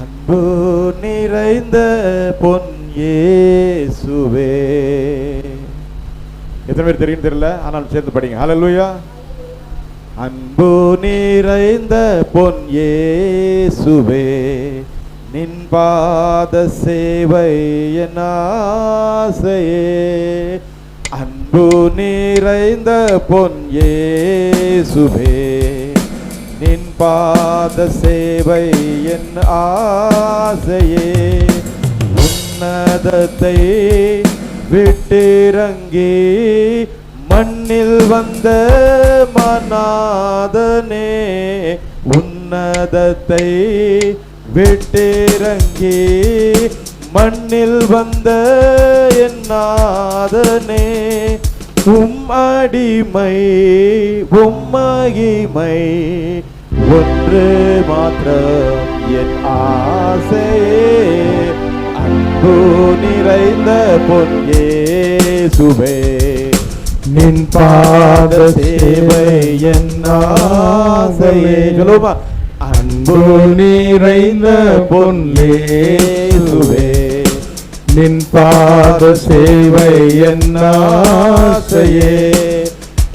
அன்பு நிறைந்த பொன் இயேசுவே. எத்தனை பேர் தெரியும் தெரியல, ஆனால் சேர்ந்து படிங்க. ஹல்லேலூயா. அன்பு நிறைந்த பொன் இயேசுவே, நின் பாத சேவை என் ஆசையே. அன்பு நிறைந்த பொன் இயேசுவே, நின் பாத சேவை என் ஆசையே. உன்னதத்தை விட்டிறங்கி மண்ணில் வந்த மனாதனே, உன்னதத்தை விட்டிறங்கி மண்ணில் வந்த என் நாதனே. அடிமை மகிமை ஒன்று மாத்திரம் என் ஆசையே. அன்பு நிறைந்த பொன் இயேசுவே, நின் பாத சேவை என் ஆசையே. சொல்லுமா, அன்பு நிறைந்த பொன் இயேசுவே, நின் பாத சேவை என் ஆசையே.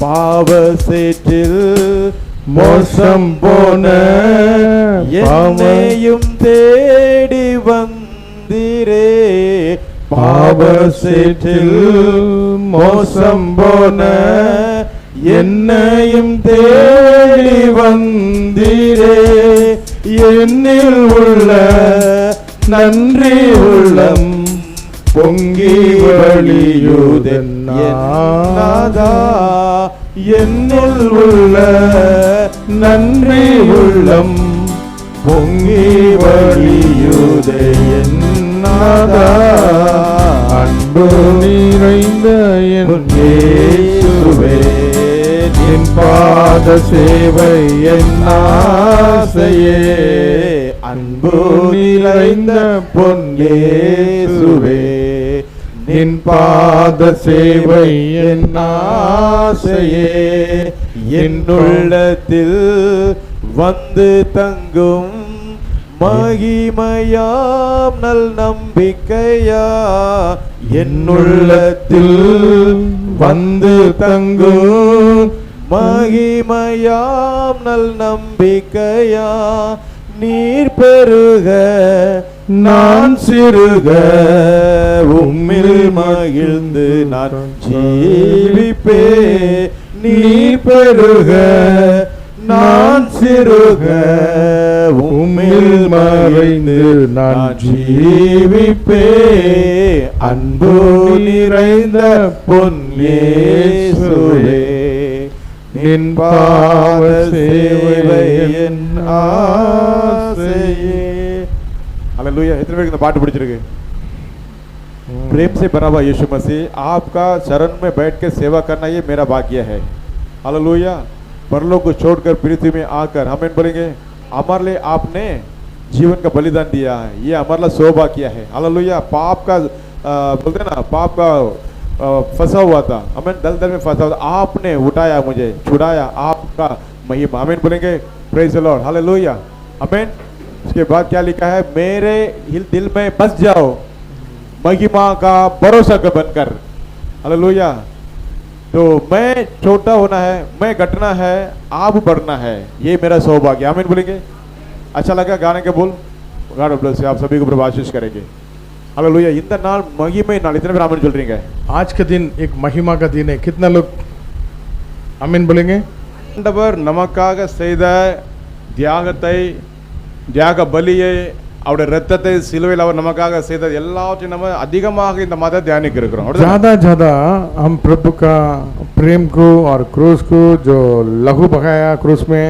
பாவ சேற்றில் மோசம் போன என்னையும் தேடி வந்தீரே. பாவ சேற்றில் மோசம் போன என்னையும் தேடி வந்தீரே. என்னில் உள்ள நன்றி உள்ளம் பொங்கி வழியுதென்னாதா. என்னில் உள்ள நன்றி உள்ளம் பொங்கி வழியுதென்னாதா. அன்பு நிறைந்த என் இயேசுவே, நின் பாத சேவை என் ஆசையே. அன்பு நிறைந்த பொன் இயேசுவே, நின் பாத சேவை என் ஆசையே. என் உள்ளத்தில் வந்து தங்கும் மகிமையாம் நல் நம்பிக்கையா. என் உள்ளத்தில் வந்து தங்கும் மகிமையாம் நல் நம்பிக்கையா. நீர் பெருக நான் சிறுக, உம்மில் மகிழ்ந்து நான் ஜீவிப்பே. நீர் பெருக நான் சிறுக, உம்மில் மகிழ்ந்து நான் ஜீவிப்பே. அன்பு நிறைந்த பொன் இயேசுவே, நின் பாத சேவை என் ஆசையே. हालेलुया. इतने பேருக்கு இந்த பாட்டு பிடிச்சிருக்கு? प्रेम से भरा हुआ यीशु मसीह, आपका चरण में बैठ के सेवा करना ये मेरा भाग्य है। हालेलुया. परलोक को छोड़कर पृथ्वी में आकर हमें बोलेंगे हमारे लिए आपने जीवन का बलिदान दिया है, ये हमारे लिए सौभाग्य है। हालेलुया. पाप का बोलते ना, पाप का फंसा हुआ था, हमें दलदल में फंसा हुआ था, आपने उठाया, मुझे छुड़ाया, आपका महिमा। आमीन बोलेंगे. Praise the Lord. हालेलुया. आमीन. उसके बाद क्या लिखा है? मेरे दिल में बस जाओ महिमा का भरोसा बनकर। हालेलुया. तो मैं छोटा होना है, मैं घटना है, आप बढ़ना है, ये मेरा सौभाग्य। आमीन बोलेंगे. अच्छा लगा गाने के बोल? God bless you. आप सभी को प्रभु आशीष करेंगे. हालेलुया. இந்த நாள் மகிமை நாள். इतने பேர் आमीन சொல்றீங்க? आज का दिन एक महिमा का दिन है. कितना लोग आमीन बोलेंगे? ஆண்டவர் நமக்காக செய்த தியாகத்தை, தியாக பலியை, அவருடைய இரத்தத்தை, சிலுவையில் அவர் நமக்காக செய்த எல்லாவற்றையும் நம்ம அதிகமாக இந்த மாதம் தியானிக்க இருக்கிறோம். ज्यादा हम प्रभु का प्रेम को और क्रूस को जो लहू बहाया क्रूस में,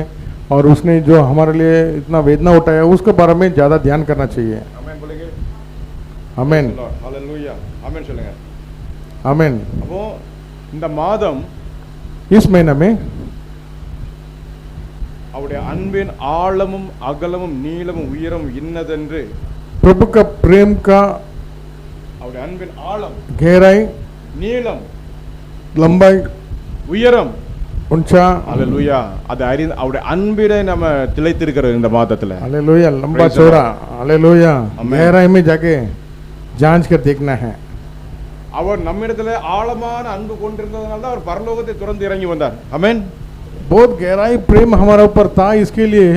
और उसने जो हमारे लिए इतना वेदना उठाया, उसके बारे में ज्यादा ध्यान करना चाहिए. आमीन बोलेंगे. आमीन. हालेलुया. आमीन சொல்லுங்க. आमीन. அப்போ இந்த மாதம், इस महीने में அவருடைய அன்பின் ஆழமும் அகலமும் நீளமும் உயரமும் இன்னதென்று, प्रभु का प्रेम का, அவருடைய அன்பின் ஆழம், गहराई, நீளம், लंबाई, உயரம், ऊंचा ஹalleluya அது அவருடைய அன்பிலே நம்ம திளைத்திருக்கிறோம் இந்த மாதத்துல हालेलुया लंबा चौड़ा हालेलुया गहराई में जाके जांच कर देखना है அவர் நம்மிடத்திலே ஆழமான அன்பு கொண்டிருந்ததனால தான் அவர் பரலோகத்தை துறந்து இறங்கி வந்தார் ஆமென் बहुत गहराई प्रेम हमारे ऊपर था इसके लिए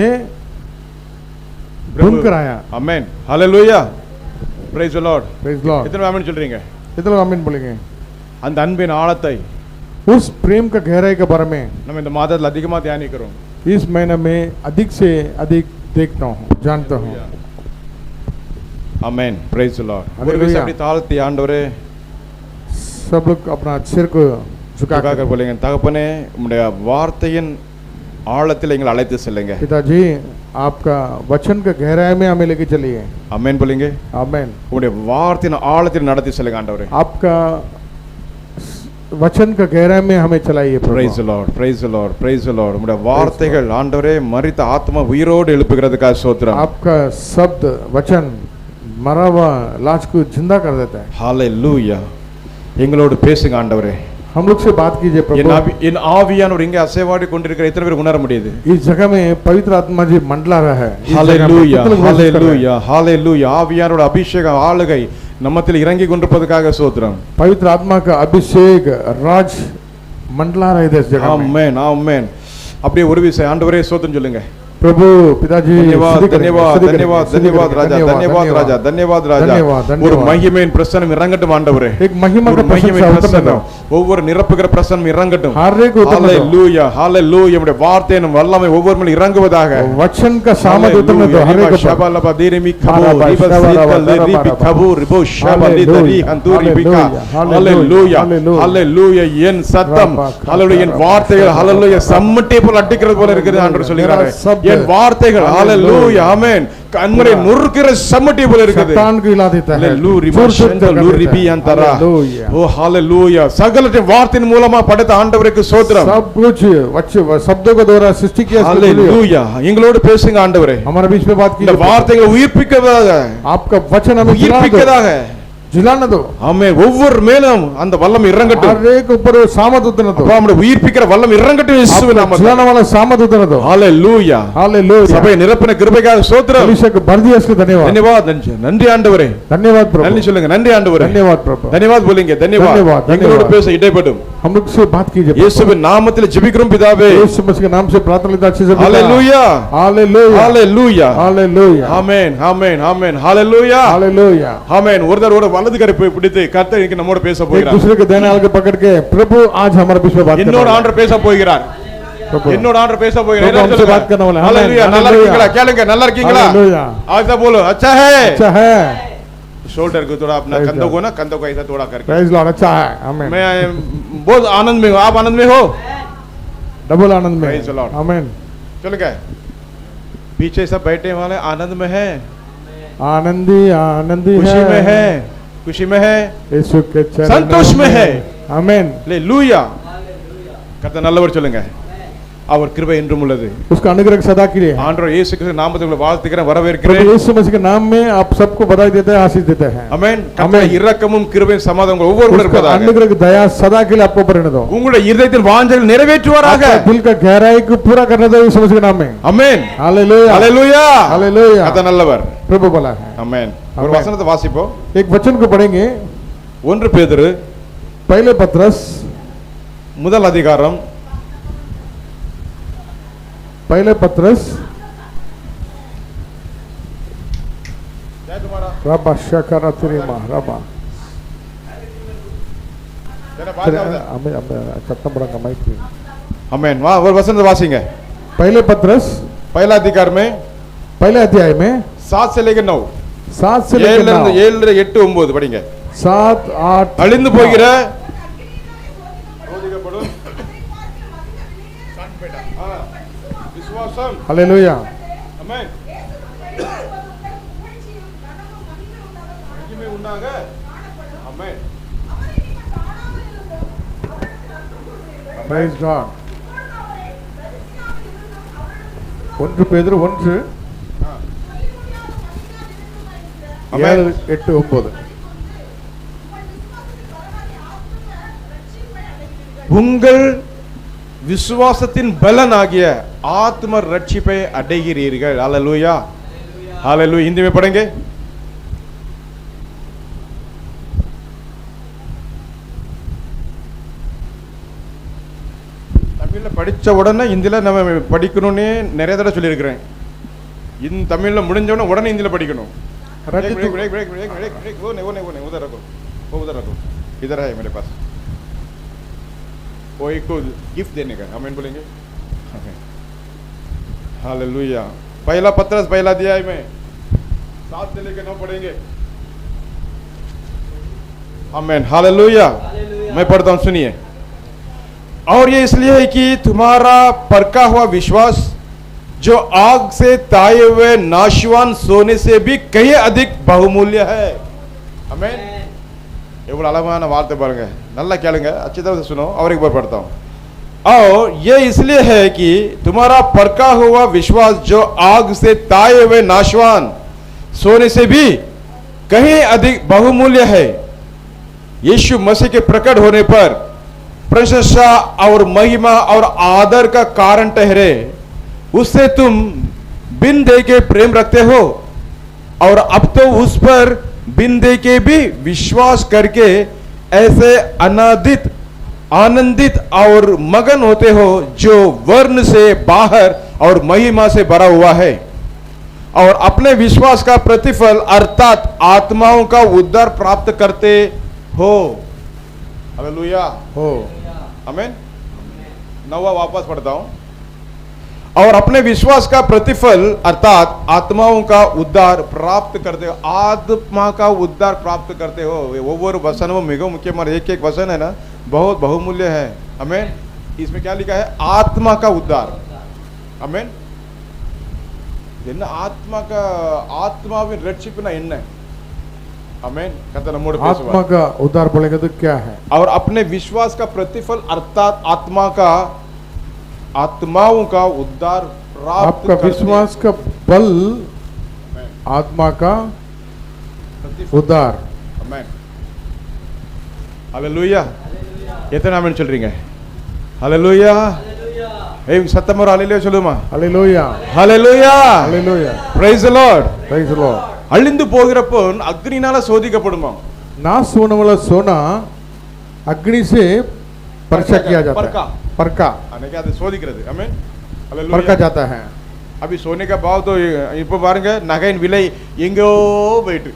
ढूंढ कर आया ஆமென் ஹalleluya praise the lord praise Lord எத்தனை ஆமென் சொல்றீங்க कितने आमीन बोलेंगे அந்த அன்பின் ஆழத்தை उस प्रेम का गहराई के बारे में நம்ம இந்த மாதத்துல அதிகமா தியானிக்கிறோம் इस महीने में अधिक से अधिक देखता हूँ जानता हूँ ஆமென் praise the lord ஒரு Hallelujah. விசை அப்படி தாழ்த்தி ஆண்டவரே सब लोग अपना सिर को झुका झुकाकर कर बोलेंगे தகப்பனே உம்முடைய வார்த்தையின் ஆழத்தில் எங்களை அழைத்து செல்லுங்க पिताजी आपका वचन का गहराई में हमें लेके चलिए ஆமென் बोलेंगे आमेन உம்முடைய வார்த்தையின் ஆழத்தில் நடத்தி செல்லுங்க ஆண்டவரே आपका वचन का गहराई में हमें चलाइए praise the lord praise the lord praise the lord உம்முடைய வார்த்தைகள் ஆண்டவரே மரித்த ஆத்மா உயிரோடு எழுப்புகிறதுக்காக ஸ்தோத்திரம் आपका शब्द वचन मरा हुआ लाश को जिंदा कर देता है ஹalleluya எங்களோடு பேசுங்க ஆண்டவரே हम लोग से बात कीजिए प्रभु என் ஆவியானவர் இங்கே அசைவாடி கொண்டிருக்கிற எத்தனை பேர் உணர முடியுது इस जगह में पवित्र आत्मा जी मंडला रहा है ஹalleluya ஹalleluya ஹalleluya ஆவியானவருடைய அபிஷேக ஆளுகை நம்மத்தில் இறங்கி கொண்டிருப்பதற்காக ஸ்தோத்திரம் पवित्र आत्मा का अभिषेक राज मंडला रहा है इस जगह में ஆமென் ஆமென் அப்படியே ஒரு விசை ஆண்டவரே ஸ்தோத்திரம் சொல்லுங்க प्रभु पिताजी धन्यवाद धन्यवाद धन्यवाद धन्यवाद राजा धन्यवाद राजा धन्यवाद राजा ஒரு மகிமையின் பிரசன்னம் இறங்கட்டும் ஆண்டவரே एक महिमा का மகிமையின் பிரசன்னம் ஒவ்வொரு நிரப்புகிற பிரசன்னம் இறங்கட்டும் ஹalleluya ஹalleluya உம்முடைய வார்த்தையின் வல்லமை ஒவ்வொரு மேல் இறங்குவதாக वचन का सामर्थ उतरने दो हर एक ஷபலப தீரிமி கபோ ரிபி கபோ ரிபோ ஷபலி தரி அந்தூரி பிகா ஹalleluya ஹalleluya என் சத்தம் ஹalleluya என் வார்த்தைகள் ஹalleluya சம்மட்டி போல அடிக்கிறது போல இருக்குது ஆண்டவர் சொல்கிறாரே என் வார்த்தைகள் ஹalleluya ஆமென் கண்மரை நுறுக்கிற சம்மட்டி போல இருக்குது शैतान को हिला देता है ஓ ஹalleluya சகலத்தின் வார்த்தையின் மூலமா படைத்த ஆண்டவருக்கு ஸ்தோத்திரம் सब कुछ शब्दों के द्वारा सृष्टि किया ஹalleluya எங்களோடு பேசுங்க ஆண்டவரே हमारे बीच में बात இந்த कीजिए வார்த்தைகளை உயிர்ப்பிக்கதாக आपका वचन हमें உயிர்ப்பிக்கதாக जिलाने दो ஆமென் ஒவ்வொரு மேலும் அந்த வல்லம் இறங்கட்டும் हर एक ऊपर सामर्थ उतरने दो அப்பா நம்முடைய உயிர்ப்பிக்கிற வல்லம் இறங்கட்டும் இயேசுவின் நாமத்தில் जिलाने वाला सामर्थ उतरने दो ஹalleluya हालेलुया சபையை நிரப்பின கிருபைக்காக ஸ்தோத்திரம் अभिषेक भर दिया इसको धन्यवाद धन्यवाद நன்றி ஆண்டவரே धन्यवाद प्रभु நன்றி சொல்லுங்க நன்றி ஆண்டவரே धन्यवाद प्रभु धन्यवाद बोलेंगे धन्यवाद, धन्यवाद எங்களோடு பேச இடைப்படும் हम लोग से बात कीजिए இயேசுவின் நாமத்தில் ஜெபிக்கிறோம் பிதாவே यीशु मसीह के नाम से प्रार्थना लेता अच्छे से ஹalleluya हालेलुया ஹalleluya हालेलुया ஆமென் ஆமென் ஆமென் ஹalleluya हालेलुया ஆமென் ஒருத்தர் ஒரு வலது கரை பிடித்து கர்த்தர் இன்னைக்கு நம்மோட பேச एक போகிறார் दूसरे के देने वाले को पकड़ के प्रभु आज हमारे बीच में बात என்னோட ஆண்டவர் பேச போகிறார் என்னோட ஆண்டவர் பேச போகிறார் प्रभु हमसे बात करने वाला है ஹalleluya நல்லா இருக்கீங்களா கேளுங்க நல்லா இருக்கீங்களா हालेलुया ऐसा बोलो अच्छा है अच्छा है शोल्डर को थोड़ा अपना कंधों को ना कंधों को ऐसा थोड़ा करके प्रेज लॉर्ड अच्छा है आमीन मैं बहुत आनंद में हूँ आप आनंद में हो डबल आनंद में Praise the Lord. आमीन चलो क्या पीछे सब बैठे वाले आनंद में है आनंदी आनंदी खुशी में है खुशी में है यीशु के चरणों संतोष में है आमीन हालेलुया கர்த்தர் நல்லவர் சொல்லுங்க அவர் கிருபை என்றும் உள்ளது उसका अनुग्रह सदा के लिए ஆண்டவர் இயேசு கிறிஸ்து நாமத்தில் உங்களை வாழ்த்துகிறேன் प्रभु வரவேற்கிறேன் यीशु मसीह के नाम में आप सबको बधाई देते हैं आशीष देते हैं ஆமென் கர்த்தர் இரக்கமும் கிருபையும் சமாதானம் ஒவ்வொருவருக்கும் उसका இருப்பதாக अनुग्रह दया सदा के लिए आपको ऊपर रहने दो உங்களுடைய இதயத்தின் வாஞ்சைகளை நிறைவேற்றுவாராக आपका दिल का गहराई को पूरा करने दो यीशु मसीह के नाम में ஆமென் हालेलुया ஹalleluya हालेलुया கர்த்தர் நல்லவர் प्रभु भला है ஆமென் ஒரு Amen. வசனத்தை வாசிப்போம் एक वचन को पढ़ेंगे 1 பேதுரு पहले पत्रस முதல் அதிகாரம் पहले पत्रस रबा शकरा तेरी मां रबा हमें खत्म बड़ा कमाई की ஆமென் வா ஒரு வசனத்தை வாசிங்க पहले पत्रस पहला अधिकार में पहले अध्याय में 7 से लेकर 9 7 से 7 लेकर ல இருந்து 9 7 8 9 படிங்க 7 8 அழிந்து போகிற விசுவாசம் हालेलुया ஆமென் மகிமை உண்டாக ஆமென் Praise God. 1 பேதுரு 1 ஆமென் 7 8 9 உங்கள் விசுவாசத்தின் பலன் ஆகிய ஆத்ம ரட்சிப்பை அடைகிறீர்கள். ஹalleluya ஹalleluya. हिंदी में पढ़ेंगे. தமிழ்ல படிச்ச உடனே ஹிந்தில நம்ம படிக்கணும்னே நிறைய தடவை சொல்லியிருக்கிறேன். இந்த தமிழ்ல முடிஞ்ச உடனே ஹிந்தில படிக்கணும். Break break break break break break break वो नहीं उधर रखो, वो उधर रखो, इधर है मेरे पास. वो एक को गिफ्ट देने का, आमीन बोलेंगे. हालेलुया. पहला पत्रस पहला अध्याय में 7 से लेकर 9 पढ़ेंगे. आमीन. हालेलुया. मैं पढ़ता हूँ, सुनिए. और ये इसलिए है कि तुम्हारा परखा हुआ विश्वास जो आग से ताए हुए नाशवान सोने से भी कहीं अधिक बहुमूल्य है. आमीन. एवढा अलग वार्ते பாருங்க, நல்லா கேளுங்க, अच्छी तरह से सुनो. और एक बार पढ़ता हूँ. और ये इसलिए है कि तुम्हारा परखा हुआ विश्वास जो आग से ताए हुए नाशवान सोने से भी कहीं अधिक बहुमूल्य है, यीशु मसीह के प्रकट होने पर प्रशंसा और महिमा और आदर का कारण ठहरे. उससे तुम बिन दे के प्रेम रखते हो और अब तो उस पर बिन दे के भी विश्वास करके ऐसे अनादित आनंदित और मगन होते हो जो वर्ण से बाहर और महिमा से भरा हुआ है, और अपने विश्वास का प्रतिफल अर्थात आत्माओं का उद्धार प्राप्त करते हो. हालेलुया हो. आमीन. 9वां वापस पढ़ता हूं. और अपने विश्वास का प्रतिफल अर्थात आत्माओं का उद्धार प्राप्त करते हो. आत्मा का उद्धार प्राप्त करते हो. ஒவ்வொரு வசனமும் மிக முக்கியமான एक वचन है ना, बहुत बहुमूल्य है. आमीन. इसमें क्या लिखा है? आत्मा का उद्धार. आमीन. என்ன ஆத்மாவின் ரட்சிப்புனா என்ன? आमीन. कथा நம்மோடு பேசுவார். आत्मा का उद्धार बोलेंगे तो क्या है? और अपने विश्वास का प्रतिफल अर्थात आत्माओं का उद्धार प्राप्त आपका विश्वास का बल आत्मा का उद्धार. आमीन. हालेलुया. எத்தனை ஆமென் சொல்றீங்க? हालेलुया. ஏய் சத்தமா ஒரு ஹalleluya சொல்லுமா? Hallelujah. Hallelujah. Hallelujah. praise the lord. Praise the Lord. அழிந்து போகிற பொன் அக்னினால சோதிக்கப்படுமா? नाश होने वाला सोना अग्नि से परीक्षा किया जाता है. परखा அன்னைக்கு அது சோதிக்கிறது. ஆமென். हालेलुया. परखा जाता है. अभी सोने का भाव तो இப்போ பாருங்க, நகையின் விலை எங்கோ போயிட்டு.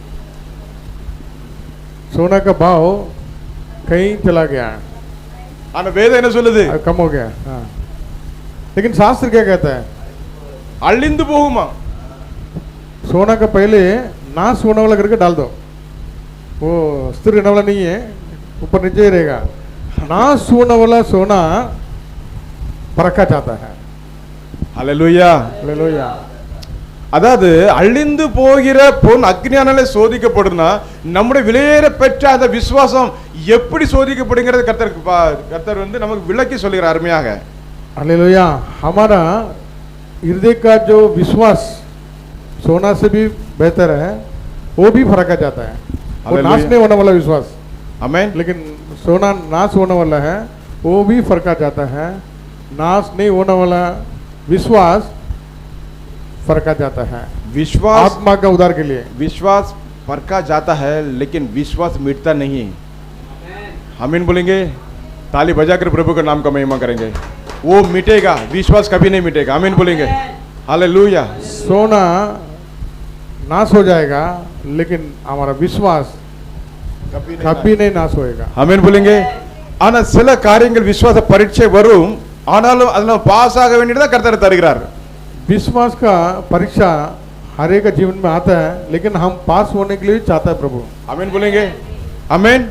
सोना का भाव कहीं चला गया, ஆனா வேதம் என்ன சொல்லுது? कम हो गया. हाँ. लेकिन शास्त्र क्या कहता है? அழிந்து போகுமா? सोना का पहले नाश होने वाला करके डाल दो, वो स्थिर रहने वाला नहीं है, ऊपर नीचे ही रहेगा. नाश होने वाला सोना परखा जाता है. हालेलुया. हालेलुया. அதாவது அழிந்து போகிற பொன் அக்னியானாலே சோதிக்கப்படுனா நம்முடைய விலையேற பெற்ற அந்த விசுவாசம் எப்படி சோதிக்கப்படுங்கிறது கர்த்தர் வந்து நமக்கு விளக்கி சொல்லுகிறார் அருமையாக. हालेलुया. हमारा हृदय का जो विश्वास सोना से भी बेहतर है, वो भी फरका जाता है. वो नाश नहीं होने वाला विश्वास. आमीन. लेकिन सोना नाश होने वाला है, वो भी फरका जाता है. नाश नहीं होने वाला विश्वास फरका जाता है. विश्वास आत्मा का उद्धार के लिए विश्वास फरका जाता है, लेकिन विश्वास मिटता नहीं. आमीन बोलेंगे. ताली बजाकर प्रभु का नाम का महिमा करेंगे. वो मिटेगा, विश्वास कभी नहीं मिटेगा. आमीन बोलेंगे. हालेलुया. सोना नाश हो जाएगा, लेकिन हमारा विश्वास कभी नहीं नाश होएगा. ஆமென் बोलेंगे. ஆனா சில காரியங்கள் விசுவாச பரீட்சை வரும், ஆனாலும் அதெல்லாம் பாஸ் ஆக வேண்டியதா கர்த்தர் தருகிறார். विश्वास का परीक्षा हर एक जीवन में आता है, लेकिन हम पास होने के लिए चाहता है प्रभु. ஆமென் बोलेंगे. ஆமென்.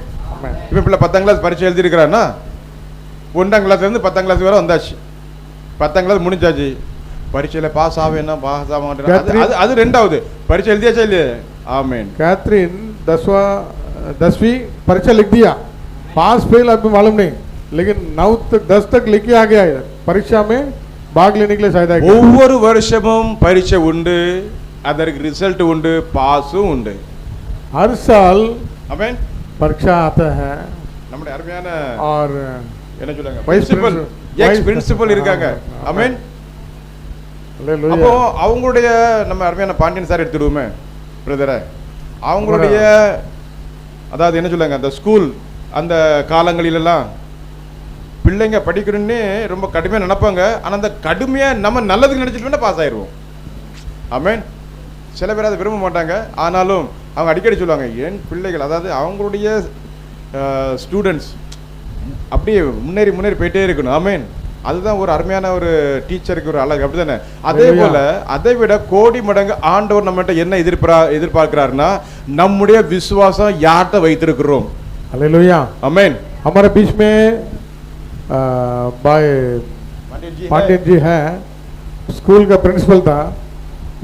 இப்போ பிள்ளை 10ஆம் கிளாஸ் பரீட்சை எழுதி இருக்கிறானா, 1ஆம் கிளாஸ்ல இருந்து 10ஆம் கிளாஸ் வரை வந்தாச்சு. 10ஆம் கிளாஸ் முடிஞ்சாச்சு. பரீட்சையில பாஸ் ஆவேனா பாஸ் ஆக மாட்டேன், அது ரெண்டாவது. பரீட்சை எழுதியாச்சா இல்லையா? ஆமென். कैथरीन 10वीं परीक्षा लिख दिया, पास फेल अभी मालूम नहीं, लेकिन 9 तक 10 तक लिख आ गया है. परीक्षा में भाग लेने के लिए शायद ஒவ்வொரு வருஷமும் பரீட்சை உண்டு, அதற்கு ரிசல்ட் உண்டு, பாஸும் உண்டு. हर साल ஆமென். परीक्षा आता है. நம்முடைய அருமையான और என்ன சொல்றாங்க, वाइस எக்ஸ் பிரின்சிபல் இருக்காங்க. ஆமென். Hallelujah. அப்போ அவங்களுடைய நம்ம அருமையான பாண்டியன் சார் எடுத்துடுவோமே பிரதரை, அவங்களுடைய அதாவது என்ன சொல்லுங்க, அந்த ஸ்கூல் அந்த காலங்களிலெல்லாம் பிள்ளைங்க படிக்கணும்னு ரொம்ப கடுமையாக நினைப்பாங்க. ஆனால் அந்த கடுமையாக நம்ம நல்லதுக்கு நினச்சிட்டு பாஸ் ஆயிடுவோம். ஆமென். சில பேர் அதை விரும்ப மாட்டாங்க. ஆனாலும் அவங்க அடிக்கடி சொல்லுவாங்க, என் பிள்ளைகள் அதாவது அவங்களுடைய ஸ்டூடெண்ட்ஸ் அப்படியே முன்னேறி முன்னேறி போயிட்டே இருக்கணும். ஆமென். அதுதான் ஒரு அருமையான ஒரு டீச்சருக்கு ஒரு அழகு, அப்படிதானே? அதே போல அதை விட கோடி மடங்கு ஆண்டவர் நம்மகிட்ட என்ன எதிர்பார்க்கிறாருன்னா, நம்முடைய விசுவாசம் யார்கிட்ட வைத்திருக்கிறோம். हालेलुया. आमेन. हमारे बीच में भाई पांड्यन जी है, स्कूल का प्रिंसिपल था.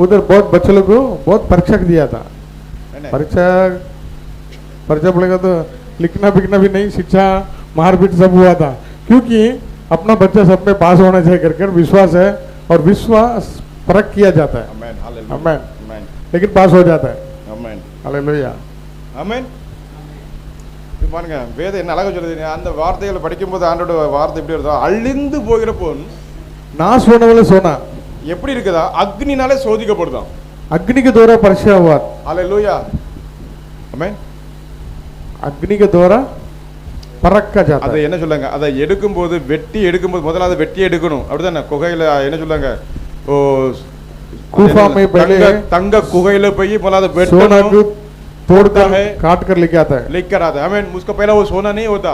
उधर बहुत बच्चे लोग को बहुत परीक्षा दिया था. परीक्षा पड़ेगा तो लिखना बिखना भी नहीं, शिक्षा मारपीट सब हुआ था. क्योंकि अपना बच्चा सब में पास होना चाहिए कर विश्वास है, और विश्वास परख किया जाता है. आमेन. लेकिन पास हो जाता है. आमेन. हालेलुया. आमेन. பாருங்க, வேதம் என்ன அழகா சொல்லுது. அந்த வார்த்தைகளை படிக்கும்போது ஆண்டோட வார்த்தை எப்படி வருதோ, அழிந்து போகிற பொன் नाश होने वाले सोना எப்படி இருக்குதா, அக்னினாலே சோதிக்கப்படுதான். अग्नि के द्वारा परीक्षा हुआ. हालेलुया. आमेन. अग्नि के द्वारा परखा जाता है. அதை என்ன சொல்லுங்க, அதை எடுக்கும்போது வெட்டி எடுக்கும்போது முதல்ல அதை வெட்டி எடுக்கணும், அப்படிதானே? குகையில என்ன சொல்லுங்க, ஓ गुफा में पहले தங்க குகையில போய் முதல்ல அதை सोना வெட்டணும், को तोड़कर काट कर लेके आता है. लेकर आता है. आमीन. उसका पहला वो सोना नहीं होता,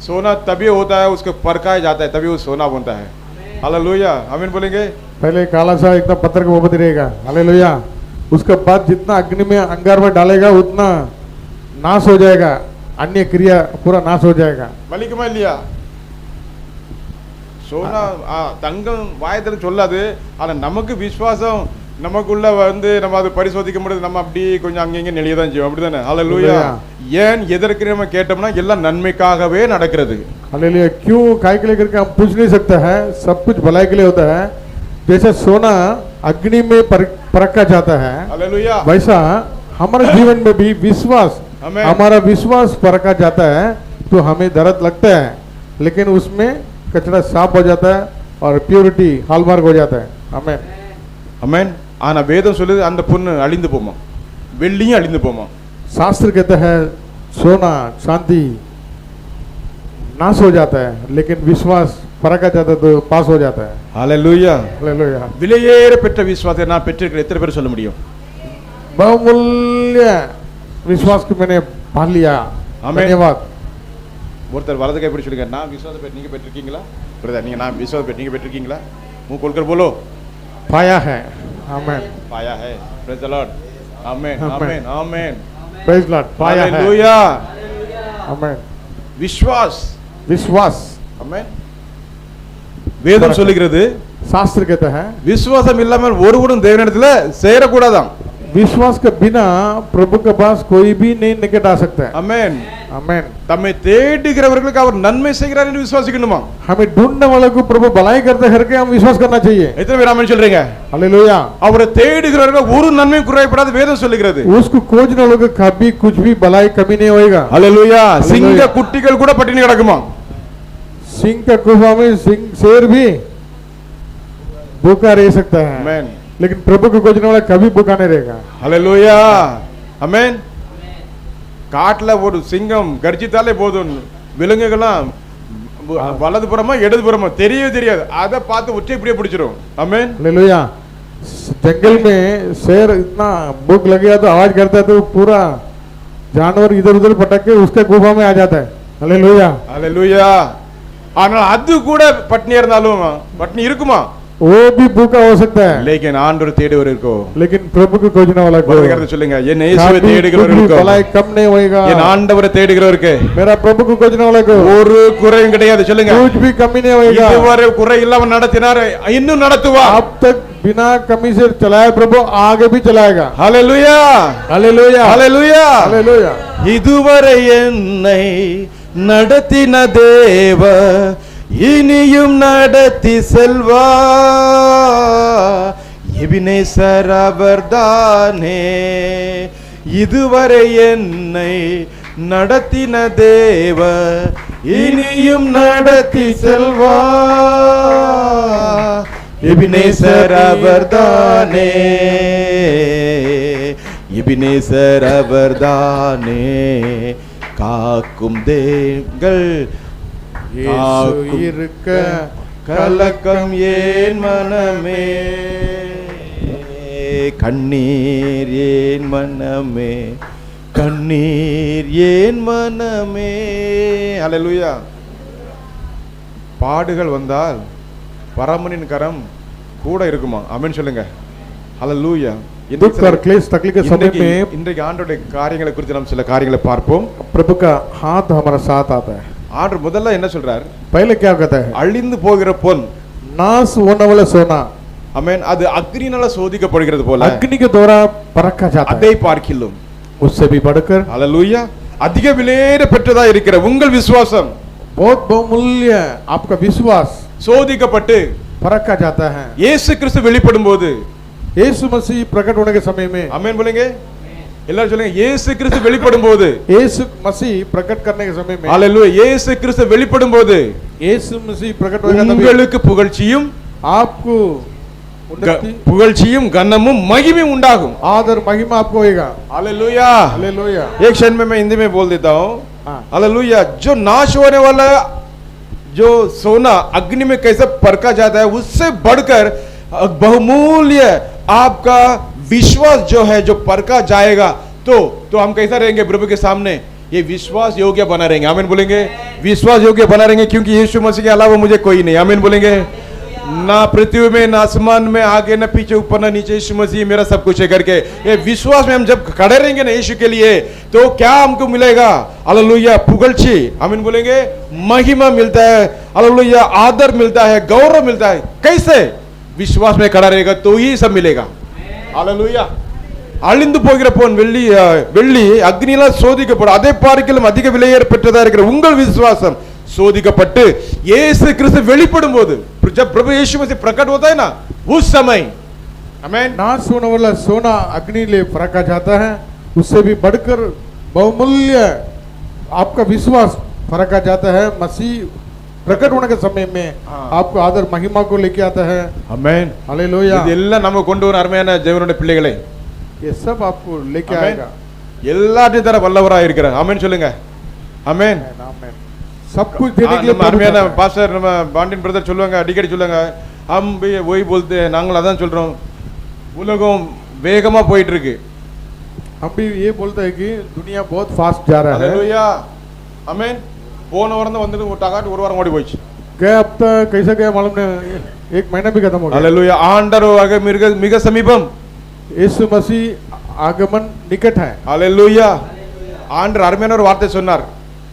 सोना तभी होता है उसको परखाया जाता है, तभी वो सोना बनता है. हालेलुया. आमीन बोलेंगे. पहले काला सा एकदम पत्थर का वो रहेगा. हालेलुया. उसके बाद जितना अग्नि में अंगार में डालेगा उतना नाश हो जाएगा, अन्य क्रिया पूरा नाश हो जाएगा. வலிக்குமா இல்லையா? சோனா தங்கம் வாயத்துல சொல்லாது, ஆனா நமக்கு விசுவாசம் நமக்குள்ள வந்து நம்ம அதை பரிசோதிக்க முடியாது. நம்ம அப்படி கொஞ்சம் அங்கங்க நெளிய தான் செய்வோம், அப்படிதானே? ஹalleluya. ஏன் எதற்கு நம்ம கேட்டோம்னா எல்லாம் நன்மைக்காகவே நடக்கிறது. हालेलुया. क्यों काय के लिए करके हम पूछ नहीं सकते हैं, सब कुछ भलाई के लिए होता है. जैसे सोना अग्नि में परखा जाता है, हालेलुया, वैसा हमारे जीवन में भी विश्वास, हमारा विश्वास परखा जाता है तो हमें दर्द लगता है, लेकिन उसमें कचरा साफ हो जाता है और प्योरिटी हॉलमार्क हो जाता है. आमेन. आमेन. ஆனா வேதம் சொல்லுது அந்த பொண்ணு அழிந்து போமா, வெள்ளியும் அழிந்து போமா. शास्त्र कहता है सोना चांदी नाश हो जाता है, लेकिन विश्वास परखा जाता है तो पास हो जाता है. हालेलुया. हालेलुया. விலையேற பெற்ற விசுவாசத்தை நான் பெற்றிருக்கிறேன் எத்தனை பேர் சொல்ல முடியும்? बहुमूल्य विश्वास को मैंने पा लिया. धन्यवाद. ஒருத்தர் வலது கை பிடிச்சு சொல்லுங்க, நான் விசுவாச நீங்க பெற்றிருக்கீங்களா? பிரதர், நீங்க நான் விசுவாச நீங்க பெற்றிருக்கீங்களா? मुंह खोलकर बोलो. पाया है. आमेन. पाया है. Praise the Lord. Amen. Amen. Amen. Praise Lord. पाया है. हालेलुया. आमेन. विश्वास. विश्वास. आमेन. வேதம் சொல்லுகிறது, शास्त्र कहता है விசுவாசம் இல்லாமல் ஒருவரும் தேவனிடத்துல சேரக்கூடாதாம். विश्वास के बिना प्रभु के पास कोई भी नहीं निकट आ सकता है. आमेन. आमेन. தம்மை தேடுகிறவர்களுக்கு அவர் நன்மை செய்கிறார் என்று விசுவாசிக்கணுமா? हमें ढूंढने वाले को प्रभु भलाई करते करके हम विश्वास करना चाहिए. எத்தனை பேர் ஆமென் சொல்றீங்க? हालेलुया. அவரை தேடுகிறவர்கள் ஒரு நன்மை குறைபடாது வேதம் சொல்லுகிறது. उसको खोजने वालों को कभी कुछ भी भलाई कमी नहीं होएगा. हालेलुया. சிங்க குட்டிகள் கூட பட்டினி கிடக்குமா? सिंह का गुफा में सिंह शेर भी भूखा रह सकता है. आमेन. लेकिन प्रभु को खोजने वाला कभी भूखा नहीं रहेगा. हालेलुया. आमेन. காட்டுல ஒரு சிங்கம் கர்ஜித்தாலே போதும், விலங்குகள்லாம் வலது புறமா இடது புறமா தெரியவே தெரியாது, அதை பார்த்து உச்சை இப்படியே பிடிச்சிரும். आमेन. हालेलुया. जंगल में शेर इतना भूख लग गया तो आवाज करता है तो पूरा जानवर इधर उधर पटक के उसके गुफा में आ जाता है. हालेलुया. हालेलुया. ஆனால் அது கூட பட்னியா இருந்தாலும் பட்னி இருக்குமா? वो भी भूखा हो सकता है, लेकिन ஆண்டவர் தேடுவர் இருக்கோ. लेकिन प्रभु को खोजने वाला को சொல்லுங்க, என் இயேசுவை தேடுகிறவருக்கு भलाई कम नहीं होएगा. என் ஆண்டவரை தேடுகிறவருக்கு मेरा प्रभु को खोजने वाला को ஒரு குறையும் கிடையாது. சொல்லுங்க, कुछ भी कमी नहीं होएगा. இதுவரை குறை இல்லாம நடத்தினார், இன்னும் நடத்துவார். अब तक बिना कमी से चलाया प्रभु आगे भी चलाएगा. हालेलुया. हालेलुया. हालेलुया. हालेलुया. இதுவரை என்னை நடத்தின தேவ இனியும் நடத்தி செல்வா, எபினேசர் அவர்தானே. இதுவரை என்னை நடத்தின தேவ இனியும் நடத்தி செல்வா. எபினேசர் அவர்தானே, எபினேசர் அவர்தானே, காக்கும் தேங்கள் இயேசு இருக்க கலக்கம் ஏன் மனமே, கண்ணீர் ஏன் மனமே, கண்ணீர் ஏன் மனமே. அல்லேலூயா. பாடுகள் வந்தால் பரமனின் கரம் கூட இருக்குமா? ஆமென் சொல்லுங்க. அல்லேலூயா. दुख और क्लेश तकलीफ के समय में இன்றைக்கு ஆண்டவருடைய காரியங்களை குறித்து நாம் சில காரியங்களை பார்ப்போம். प्रभु का हाथ हमारा साथ आता है. ஆண்டவர் முதல்ல என்ன சொல்றார்? पहले क्या कहता है? அழிந்து போகிற பொன், नाश होने वाला सोना, ஆமென், அது அக்னியால சோதிக்கப்படுகிறது போல अग्नि के द्वारा परखा जाता है. அதை பார்க்கிலும் उससे भी बढ़कर அல்லேலூயா அதிக விலையேற பெற்றதா இருக்கிற உங்கள் விசுவாசம் बहुत बहुमूल्य आपका विश्वास சோதிக்கப்பட்டு परखा जाता है. இயேசு கிறிஸ்து வெளிப்படும் போது, यीशु मसीह प्रकट होने के समय में, ஆமென் बोलेंगे எல்லாரும் சொல்லுங்க, இயேசு கிறிஸ்து வெளிப்படும் போது, यीशु मसीह प्रकट करने के समय में, அல்லேலூயா, இயேசு கிறிஸ்து வெளிப்படும் போது यीशु मसीह प्रकट होगा तभी உங்களுக்கு புகழ்ச்சியும் आपको उन्नति, புகழ்ச்சியும் கனமும் மகிமையும் உண்டாகும். आदर महिमा आपको होएगा. हालेलुया. हालेलुया. एक क्षण में मैं हिंदी में बोल देता हूँ. हाँ. हालेलुया. जो नाश होने वाला जो सोना अग्नि में कैसे परखा जाता है, उससे बढ़कर बहुमूल्य आपका विश्वास जो है, जो परखा जाएगा, तो हम कैसा रहेंगे प्रभु के सामने? ये विश्वास योग्य बना रहेंगे. आमीन बोलेंगे. विश्वास योग्य बना रहेंगे, क्योंकि यीशु मसीह के अलावा मुझे कोई नहीं. आमीन बोलेंगे. ना पृथ्वी में, ना आसमान में, आगे ना पीछे, ऊपर ना नीचे, यीशु मसीह मेरा सब कुछ है करके ये विश्वास में हम जब खड़े रहेंगे ना यीशु के लिए, तो क्या हमको मिलेगा? हालेलुया. पुगलची, आमीन बोलेंगे. महिमा मिलता है, हालेलुया. आदर मिलता है, गौरव मिलता है. कैसे? विश्वास में खड़ा रहेगा तो ही सब मिलेगा. हालेलुया. அழிந்து போகிற பொன் வெள்ளி அக்னியால சோதிக்கப்படும், அதை பார்க்கிலும் அதிக விலையேற பெற்றதா இருக்கிற உங்கள் விசுவாசம் சோதிக்கப்பட்டு இயேசு கிறிஸ்து வெளிப்படும் போது, जब प्रभु यीशु मसीह प्रकट होता है ना, उस समय, आमीन, नाश होने वाला सोना अग्नि ले परखा जाता है. उससे भी बढ़कर बहुमूल्य आपका विश्वास परखा जाता है. मसीह प्रकट होने के समय में आपको आदर महिमा को लेके आता है. आमीन. हालेलुया. இதெல்லாம் நம்ம கொண்டு வர அருமையான தேவனுடைய பிள்ளைகளே, ये सब आपको लेके आएगा. எல்லாத்தையும் தர வல்லவராக இருக்கிறார். ஆமென் சொல்லுங்க. ஆமென். आमीन. सब कुछ देने के लिए நம்ம அருமையான பாஸ்டர் நம்ம பாண்டியன் பிரதர் சொல்லுவாங்க, அடிக்கடி சொல்லுவாங்க, हम भी वही बोलते हैं, நாங்கள் அதான் சொல்றோம், உலகம் வேகமா போயிட்டு இருக்கு. हम भी ये बोलते हैं कि दुनिया बहुत फास्ट जा रहा है. हालेलुया. आमीन. போன வாரம் தான் வந்துட்டு டகாட்டு ஒரு வாரம் ஓடி போயிடுச்சு. गया हफ्ता कैसा गया मालूम नहीं, एक महीना भी खत्म हो गया. हालेलुया. ஆண்டவர் மிக சமீபம். यीशु मसीह आगमन निकट है. हालेलुया. ஆண்டவர் அருமையான ஒரு வார்த்தை சொன்னார்.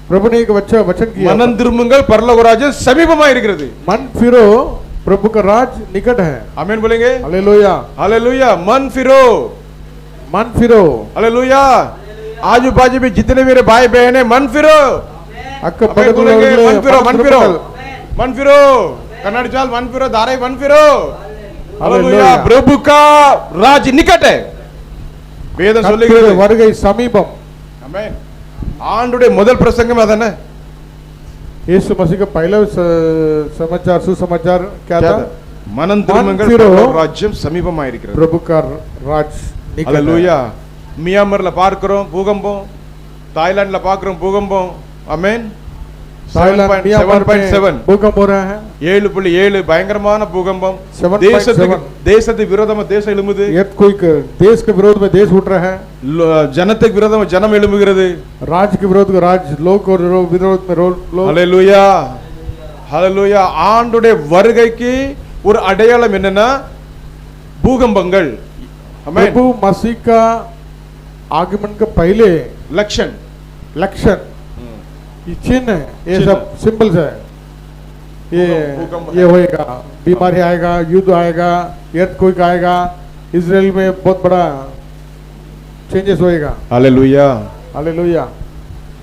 प्रभु ने एक वचन किया, மனம் திரும்புங்கள், பரலோக ராஜ்யம் சமீபமா இருக்கிறது. मन फिरो, प्रभु का राज निकट है. आमीन बोलेंगे. हालेलुया. हालेलुया. मन फिरो, मन फिरो. हालेलुया. आजू बाजू में जितने मेरे भाई बहन है, मन फिरो. अक्क आमीन बोलेंगे. मन फिरो, मन फिरो, मन फिरो. कन्नड़ चाल मन फिरो, धारे मन फिरो. हालेलुया. प्रभु का राज निकट है. வேதம் சொல்லுகிறது வருகை சமீபம். ஆமென். ஆண்டுடைய முதல் பிரசங்கம் அதானே? यीशु मसीह का पहला समाचार सुसमाचार क्या था? மனம் திரும்புங்கள், பரலோக ராஜ்யம் சமீபமா இருக்கிறது. प्रभु का राज निकट है. हालेलुया. மியான்மர்ல பார்க்கிறோம் பூகம்பம், தாய்லாந்துல பார்க்கிறோம் பூகம்பம். ஆமென். தாய்லாந்து மியான்மர் में 7.7 भूकंप हो रहा है. 7.7 பயங்கரமான பூகம்பம். 7.7 தேசத்துக்கு விரோதமா தேசம் எழும்புது. earthquake, देश के विरोध में देश उठ रहा है. ஜனத்துக்கு விரோதமா ஜனம் எழும்புகிறது. राज के विरोध में राज, लोग और विरोध में लोग. हालेलुया. हालेलुया. ஆண்டுடைய வருகைக்கு ஒரு அடையாளம் என்னன்னா பூகம்பங்கள். ஆமென். प्रभु मसीह का आगमन का पहले लक्षण ये चिन्ह है, ये सब सिंबल्स है. ये होएगा, बीमारी आएगा, युद्ध आएगा, earthquake आएगा, इजराइल में बहुत बड़ा चेंजेस होएगा. हालेलुया. हालेलुया.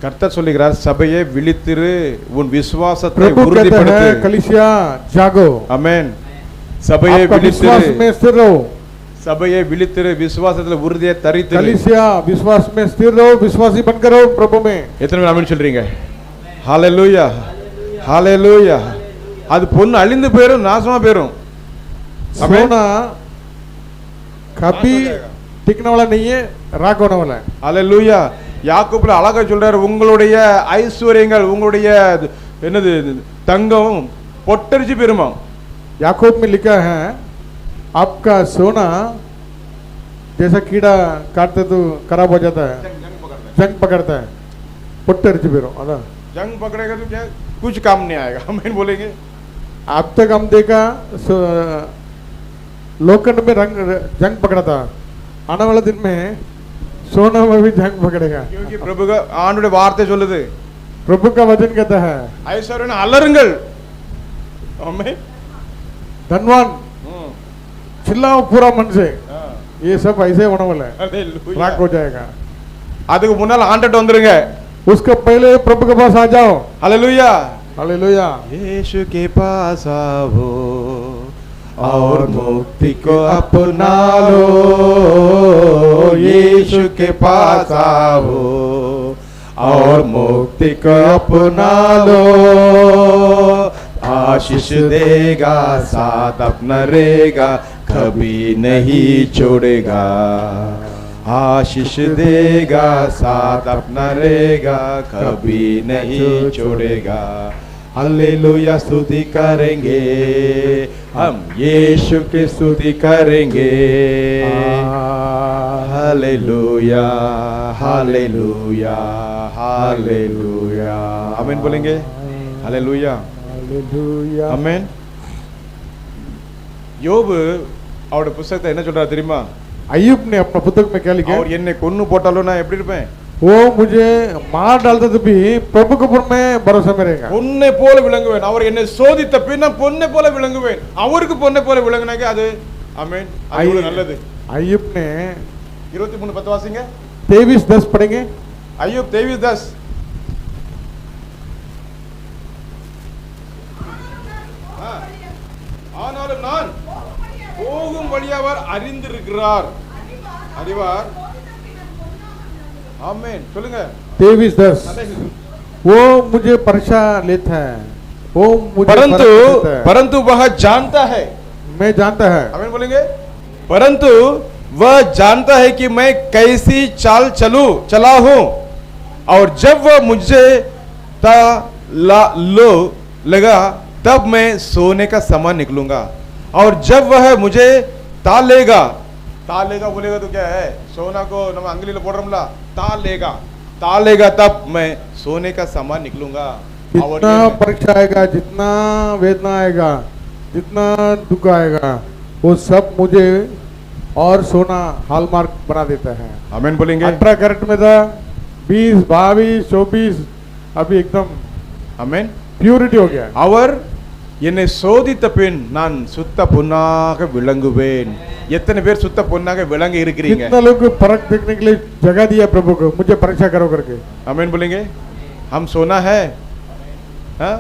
கர்த்தர் சொல்லுகிறார், சபையே விழித்திரு, உன் விசுவாசத்தை प्रभु कहते உறுதிப்படுத்து. हैं कलीसिया जागो. ஆமென். சபையே आपका விழித்திரு, विश्वास में स्थिर रहो. சபையை விழித்திரு, விசுவாசத்துல உறுதியை தரித்திரு. कलीसिया विश्वास में स्थिर रहो, विश्वासी बनकर रहो प्रभु में. எத்தனை பேர் ஆமென் சொல்றீங்க? ஹalleluya, ஹalleluya. அது பொண்ணு அழிந்து போயிரும், நாசமா போயிரும். सोना कभी टिकने वाला नहीं है, राख होने वाला है. ஹalleluya. யாக்கோபுல அழகா சொல்றாரு, உங்களுடைய ஐஸ்வர்யங்கள், உங்களுடைய என்னது தங்கம் பொட்டரிச்சு பெருமா. याकूब में लिखा है आपका सोना जैसा कीड़ा काटते तो खराब हो जाता है, जंग पकड़ता है, பொட்டரிச்சு போயிடும். அதான் जंग पकड़ेगा तो क्या कुछ काम नहीं आएगा. आमीन बोलेंगे. अब तक हम देखा लोखंड में रंग जंग पकड़ा था, आने वाले दिन में सोना में भी जंग पकड़ेगा. क्योंकि प्रभु का ஆண்டவருடைய வார்த்தை சொல்லுது, प्रभु का वचन कहता है ஐஸ்வர்யன அலறுங்கள். ஆமென். धनवान चिल्लाओ पूरा मन से, ये सब ऐसे होने वाला है, ஹalleluya. राख हो जाएगा. அதுக்கு முன்னால ஆண்டட்ட வந்துருங்க. उसके पहले प्रभु के पास आ जाओ. हालेलुया. हालेलुया. यीशु के पास आओ और मुक्ति को अपना लो. यीशु के पास आओ और मुक्ति को अपना लो. आशीष देगा, साथ अपना रहेगा, कभी नहीं छोड़ेगा. आशीष देगा, साथ अपना रहेगा, कभी नहीं छोड़ेगा. हालेलुया. स्तुति करेंगे हम, यीशु की स्तुति करेंगे. Hallelujah, hallelujah, hallelujah. आमीन बोलेंगे. Hallelujah, hallelujah. आमीन. யோபு அவருடைய புத்தகத்தை என்ன சொல்றாரு தெரியுமா? अय्यूब ने अपना पुस्तक में क्या लिखा? அவர் என்னை கொன்னு போட்டாலும் நான் எப்படி இருப்பேன்? वो मुझे मार डालते तो भी प्रभु के ऊपर में भरोसा में रहेगा. பொன்னை போல விளங்குவேன். அவர் என்னை சோதித்த பின் நான் பொன்னை போல விளங்குவேன். அவருக்கு பொன்னை போல விளங்குனாக்க அது ஆமென். அது நல்லது. अय्यूब ने 23:10 வாசிங்க. 23:10 पढ़ेंगे. அய்யூப் 23:10. ஆனாலும் நான் போகும் வழி அவர் அறிந்திருக்கிறார். அறிவார். ஆமென். சொல்லுங்க. 23:10 वो मुझे परीक्षा लेता है, वो मुझे परंतु परख लेता है. परंतु वह जानता है. मैं जानता है. आमीन बोलेंगे. परंतु वह जानता है कि मैं कैसी चाल चला हूं, और जब वह मुझे लो लगा तब मैं सोने का समय निकलूंगा. और जब वह मुझे तालेगा बोलेगा तो क्या है? सोना को நம்ம अंगुलीல போடுறோம்ல, तालेगा तब मैं सोने का समय निकलूंगा. जितना परीक्षा आएगा, जितना वेदना आएगा, जितना दुख आएगा, वो सब मुझे और सोना हॉलमार्क बना देता है. आमीन बोलेंगे. 18 कैरेट में था, 20, 22, 24, अभी एकदम आमीन. प्यूरिटी हो गया. அவர் என்னை சோதித்த பின் நான் சுத்த பொன்னாக விளங்குவேன். எத்தனை பேர் சுத்த பொன்னாக விளங்க இருக்கிறீங்க? कितना लोग परख देखने के लिए जगह दिया प्रभु को, मुझे परीक्षा करो करके. आमीन बोलेंगे. हम सोना है, हाँ?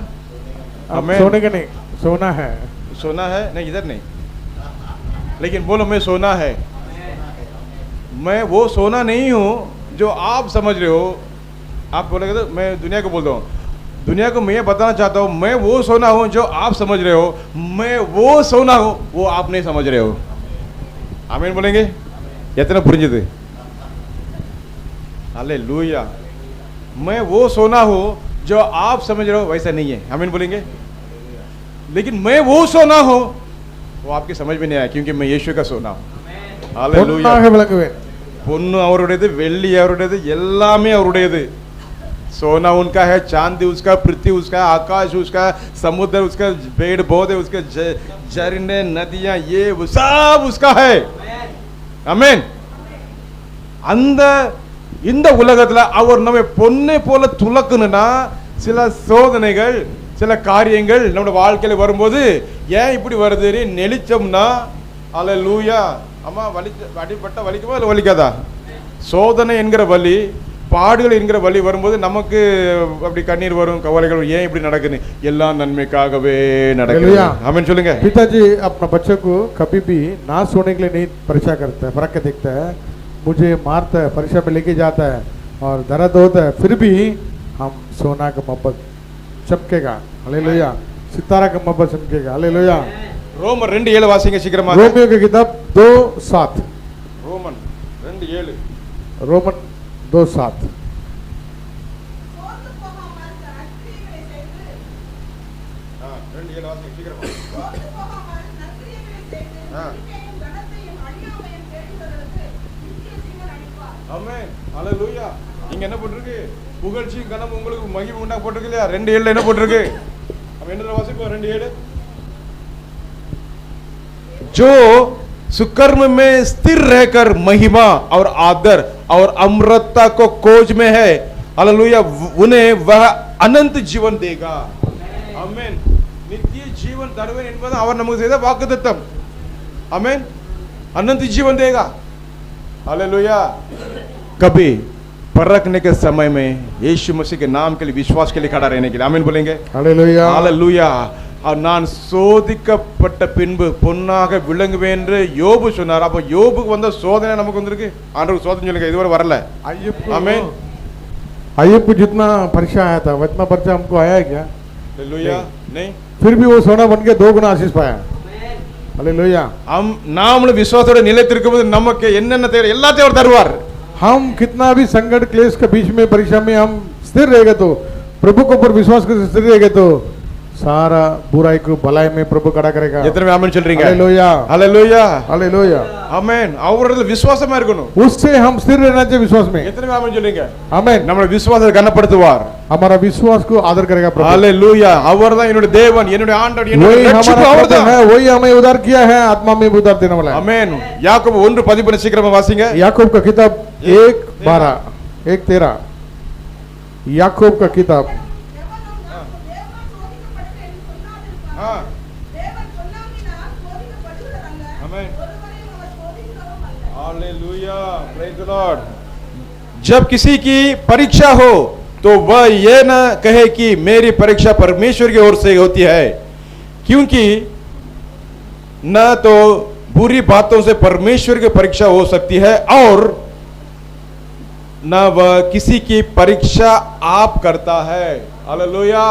आमीन. सोने का नहीं, सोना है. सोना है नहीं, इधर नहीं, लेकिन बोलो मैं सोना है. मैं वो सोना नहीं हूँ जो आप समझ रहे हो. आप बोलेंगे तो मैं दुनिया को बोलता हूँ, दुनिया को मैं बताना चाहता हूँ, मैं वो सोना हूँ जो आप समझ रहे हो. मैं वो सोना हूँ वो आप नहीं समझ रहे हो. आमीन बोलेंगे. எத்தனை புரிஞ்சுது? हालेलुया. मैं वो सोना हूँ जो आप समझ रहे हो वैसा नहीं है. आमीन बोलेंगे. लेकिन मैं वो सोना हूँ वो आपकी समझ में नहीं आया, क्योंकि मैं यीशु का सोना हूँ. हालेलुया. பொன்னாக விளங்குவேன். பொன்னு அவருடையது, வெள்ளி அவருடையது, எல்லாமே அவருடையது. सोना उनका है, चांदी उसका, पृथ्वी उसका, आकाश उसका, समुद्र उसका, पेड़ पौधे उसके, झरने नदियां, ये सब उसका है. आमीन. அந்த இந்த உலகத்துல அவர் நம்மை பொன்னை போல துலக்கணும்னா சில சோதனைகள், சில காரியங்கள் நம்ம வாழ்க்கையில வரும்போது ஏன் இப்படி வருது நெளிச்சோம்னா, அல்லேலூயா. அம்மா அடிப்பட்ட வலிக்குமா இல்லை வலிக்காதா? சோதனை என்கிற வலி பாடுகள் என்கிற வழி வரும்போது நமக்கு அப்படி கண்ணீர் வரும், கவலைகள் வரும். ஏன் இப்படி நடக்குது? எல்லாம் நன்மைக்காகவே நடக்குது. ஆமென் சொல்லுங்க. पिताजी अपना बच्चे को कभी भी ना सोने के लिए नहीं परीक्षा करता है, फर्क देखता है, मुझे मारता है, परीक्षा में लेके जाता है और दर्द होता है, फिर भी हम सोना का मोहब्बत चमकेगा, हालेलुया, सितारा का मोहब्बत चमकेगा, हालेलुया। ரோமர் 2:7 வாசிங்க சீக்கிரமா. रोमियो की किताब 2:7, ரோமன் 2:7. रोमन 2:7। சோர்ந்து போகாமல் நற்கிரியைகளை செய்து 2:7 வாசிங்க சீக்கிரமா. சோர்ந்து போகாமல் நற்கிரியைகளை செய்து மகிமையையும் கனத்தையும் அழியாமையும் தேடுகிறவர்களுக்கு நித்திய ஜீவன் அளிப்பார். ஆமென். ஹalleluya. இங்க என்ன போட்டுருக்கு? புகழ்ச்சியும் கனம் உங்களுக்கு மகிமை உண்டா போட்டுருக்கு இல்லையா? 2:7 என்ன போட்டுருக்கு? அப்ப என்னதுல வாசிப்போம்? 2:7. जो सुकर्म में स्थिर रहकर महिमा और आदर और अमरता को खोज में है, हालेलुया, उन्हें वह अनंत जीवन देगा. आमेन. नित्य जीवन தருவேன் என்பது அவர் நமக்கு செய்த வாக்குத்தத்தம். आमेन. अनंत जीवन देगा. हालेलुया. कभी परखने के समय में यीशु मसीह के नाम के लिए, विश्वास के लिए खड़ा रहने के लिए, आमीन बोलेंगे. Hallelujah, hallelujah. நான் சோதிக்கப்பட்ட பின்பு பொன்னாக விளங்குவேன் என்று யோபு சொன்னார். அப்ப யோபுக்கு வந்த சோதனை நமக்கு வந்திருக்கு. ஆண்டவர் சோதனை சொல்லுங்க, இதுவரை வரல. आमीन. अय्यूब को जितना परीक्षा आया था उतना परीक्षा हमको आया है क्या? हालेलुया. नहीं, फिर भी वो सोना बन के 2 गुना आशीष पाया, हालेलुया। நாமளும் விசுவாசத்தோட நிலைத்திருக்கும்போது நமக்கு என்னென்ன தேவை எல்லாத்தையும் அவர் தருவார். हम कितना भी संकट क्लेश के बीच में परीक्षा में हम स्थिर रहेगा तो प्रभु के ऊपर विश्वास करके स्थिर रहेगा तो सारा बुराई को भलाई में प्रभु खड़ा करेगा. எத்தனை பேர் ஆமென் சொல்றீங்க? Hallelujah, hallelujah, hallelujah. ஆமென். அவரோட விசுவாசமா இருக்கணும். उससे हम स्थिर रहना चाहिए विश्वास में. எத்தனை பேர் ஆமென் சொல்றீங்க? आमेन। நம்மளோட விசுவாசத்தை கனப்படுத்துவார். हमारा विश्वास को आदर करेगा प्रभु. हालेलुया. அவர்தான் என்னுடைய தேவன், என்னுடைய ஆண்டவர், என்னுடைய वही ரட்சகர் हमारा அவர்தான். है, वही हमें उद्धार किया है, आत्मा में भी उद्धार देने वाला है. आमेन. याकूब 1:15 சீக்கிரமா வாசிங்க. याकूब का किताब 1:12, 1:13। याकूब का किताब எவனும் நான் தேவனால் சோதிக்கப்படுகிறேன் என்று சொல்லாதிருப்பான். ஆ. தேவன் சொல்லாவினால் சோதிக்கப்படுகிறதல்ல. ஆமென். ஒருவரையும் அவர் சோதிக்கிறவரும் அல்ல. हालेलुया. Praise the Lord. जब किसी की परीक्षा हो तो वह ये न कहे कि मेरी परीक्षा परमेश्वर की ओर से होती है, क्योंकि न तो बुरी बातों से परमेश्वर की परीक्षा हो सकती है और न वह किसी की परीक्षा आप करता है. हालेलुया.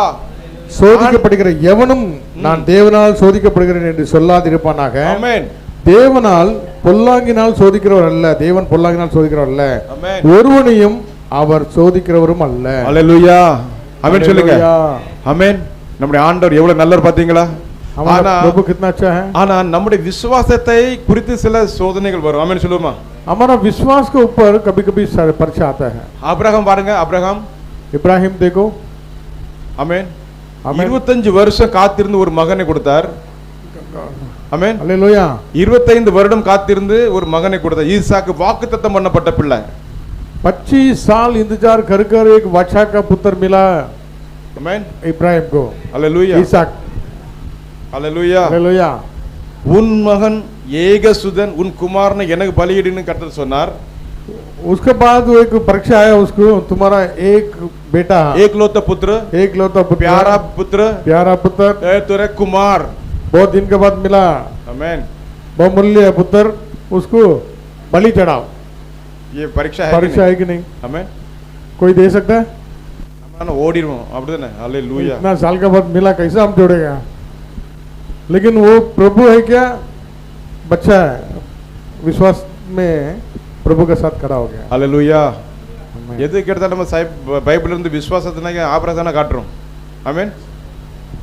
சோதிக்கப்படுகிற எவனும் நான் தேவனால் சோதிக்கப்படுகிறேன் என்று சொல்லாதிருப்பானாக. आमेन. தேவனால் பொல்லாங்கினால் சோதிக்கிறவர் அல்ல, தேவன் பொல்லாங்கினால் சோதிக்கிறவர் அல்ல, आमेन. ஒருவனையும் அவர் சோதிக்கிறவரும் அல்ல. हालेलुया. आमेन சொல்லுங்க. हालेलुया। आमेन. நம்முடைய ஆண்டவர் எவ்வளவு நல்லவர் பாத்தீங்களா? हमारा ஆனா प्रभु कितना अच्छा है। ஆனா நம்முடைய விசுவாசத்தை குறித்து சில சோதனைகள் வரும். ஆமென் சொல்லுமா? हमारा विश्वास के ऊपर कभी कभी परीक्षा आता है। ஆபிரகாம் பாருங்க, ஆபிரகாம், इब्राहिम देखो, ஆமென், ஆமென்। 25 வருஷம் காத்திருந்து ஒரு மகனை கொடுத்தார். ஆமென். हालेलुया। 25 வருடம் காத்திருந்து ஒரு மகனை கொடுத்தார். ஈசாக்கு வாக்குத்தத்தம் பண்ணப்பட்ட பிள்ளை. 25 साल इंतजार कर कर एक बादशाह का पुत्र मिला ஆமென். इब्राहिम को, हालेलुया. ईसाक। हालेलुया. हालेलुया। உன் மகன் ஏகசுதன் உன் குமாரனை எனக்கு பலியிடுன்னு கர்த்தர் சொன்னார். उसके बाद वो एक परीक्षा आया उसको, तुम्हारा एक बेटा, एकलौता पुत्र, एकलौता पुत्र, प्यारा पुत्र, प्यारा पुत्र तेरे कुमार, बहुत दिन के बाद मिला, आमेन, बहुमूल्य पुत्र, उसको बलि चढ़ाओ। ये परीक्षा है परीक्षा है कि नहीं? आमेन. कोई दे सकता है? நம்ம ஓடிடுவோம் அப்படிதானே. हालेलुया. इतना साल के बाद मिला, कैसे हम जोड़ेगा? लेकिन वो प्रभु है क्या? बच्चा है, विश्वास में प्रभु के साथ खड़ा हो गया। हालेलुया. आमेन। எது கேட்டா நம்ம பைபிள்ல இருந்து விசுவாசத்தினால ஆபிரகாமை காட்டுறோம். ஆமென்.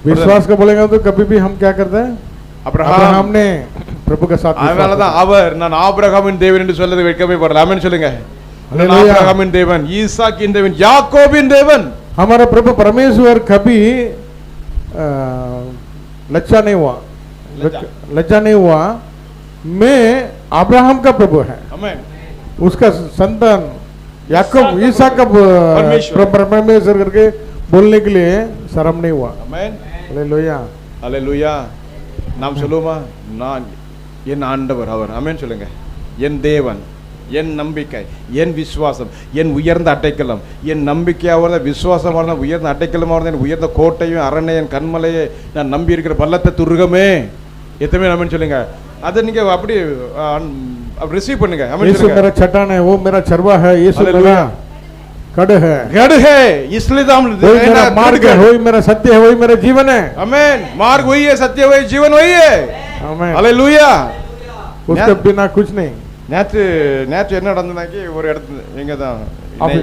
विश्वास का बोलेगा तो कभी भी हम क्या करते हैं? அபிரகாம் ने प्रभु के साथ அதனால தான் அவர் நான் ஆபிரகாமின் தேவன் என்று சொல்லது வெட்கமே படல. ஆமென் சொல்லுங்க. நான் हालेलुया। ஆபிரகாமின் தேவன், ஈசாக்கின் தேவன், யாக்கோபின் தேவன். हमारा प्रभु परमेश्वर कभी लज्जा नहीं हुआ, लज्जा नहीं हुआ। मैं अब्राहम का प्रभु है, आमेन. उसका संतान याकूब, ईसाक का परमेश्वर करके बोलने के लिए शर्म नहीं हुआ। आमेन. हालेलुया। हालेलुया. நாம் சொல்லுவோமா, நான் என் ஆண்டவர் அவர். ஆமென் சொல்லுங்க. என் தேவன், என் நம்பிக்கை, என் விசுவாசம், என் உயர்ந்த அடைக்கலம், என் நம்பிக்கையாவது விசுவாசமான உயர்ந்த அடைக்கலமாவது என் உயர்ந்த கோட்டையும் அரணை என் கண்மலையை நான் நம்பி இருக்கிற பள்ளத்தை துருகமே. எத்தனை நம்பின்னு சொல்லுங்க. அதை நீங்க அப்படி ரிசீவ் பண்ணுங்க. यीशु मेरा चट्टान है, वो मेरा चरवा है, यीशु मेरा गढ़ है, गढ़ है, इसलिए तो हम वही मेरा मार्ग है, वही मेरा सत्य है, वही मेरा जीवन है. आमीन. मार्ग वही है, सत्य वही, जीवन वही है. आमीन. हालेलुया. उसके बिना कुछ नहीं. நேற்று என்ன நடந்ததுனாக்கி ஒரு இடத்துல எங்க தான்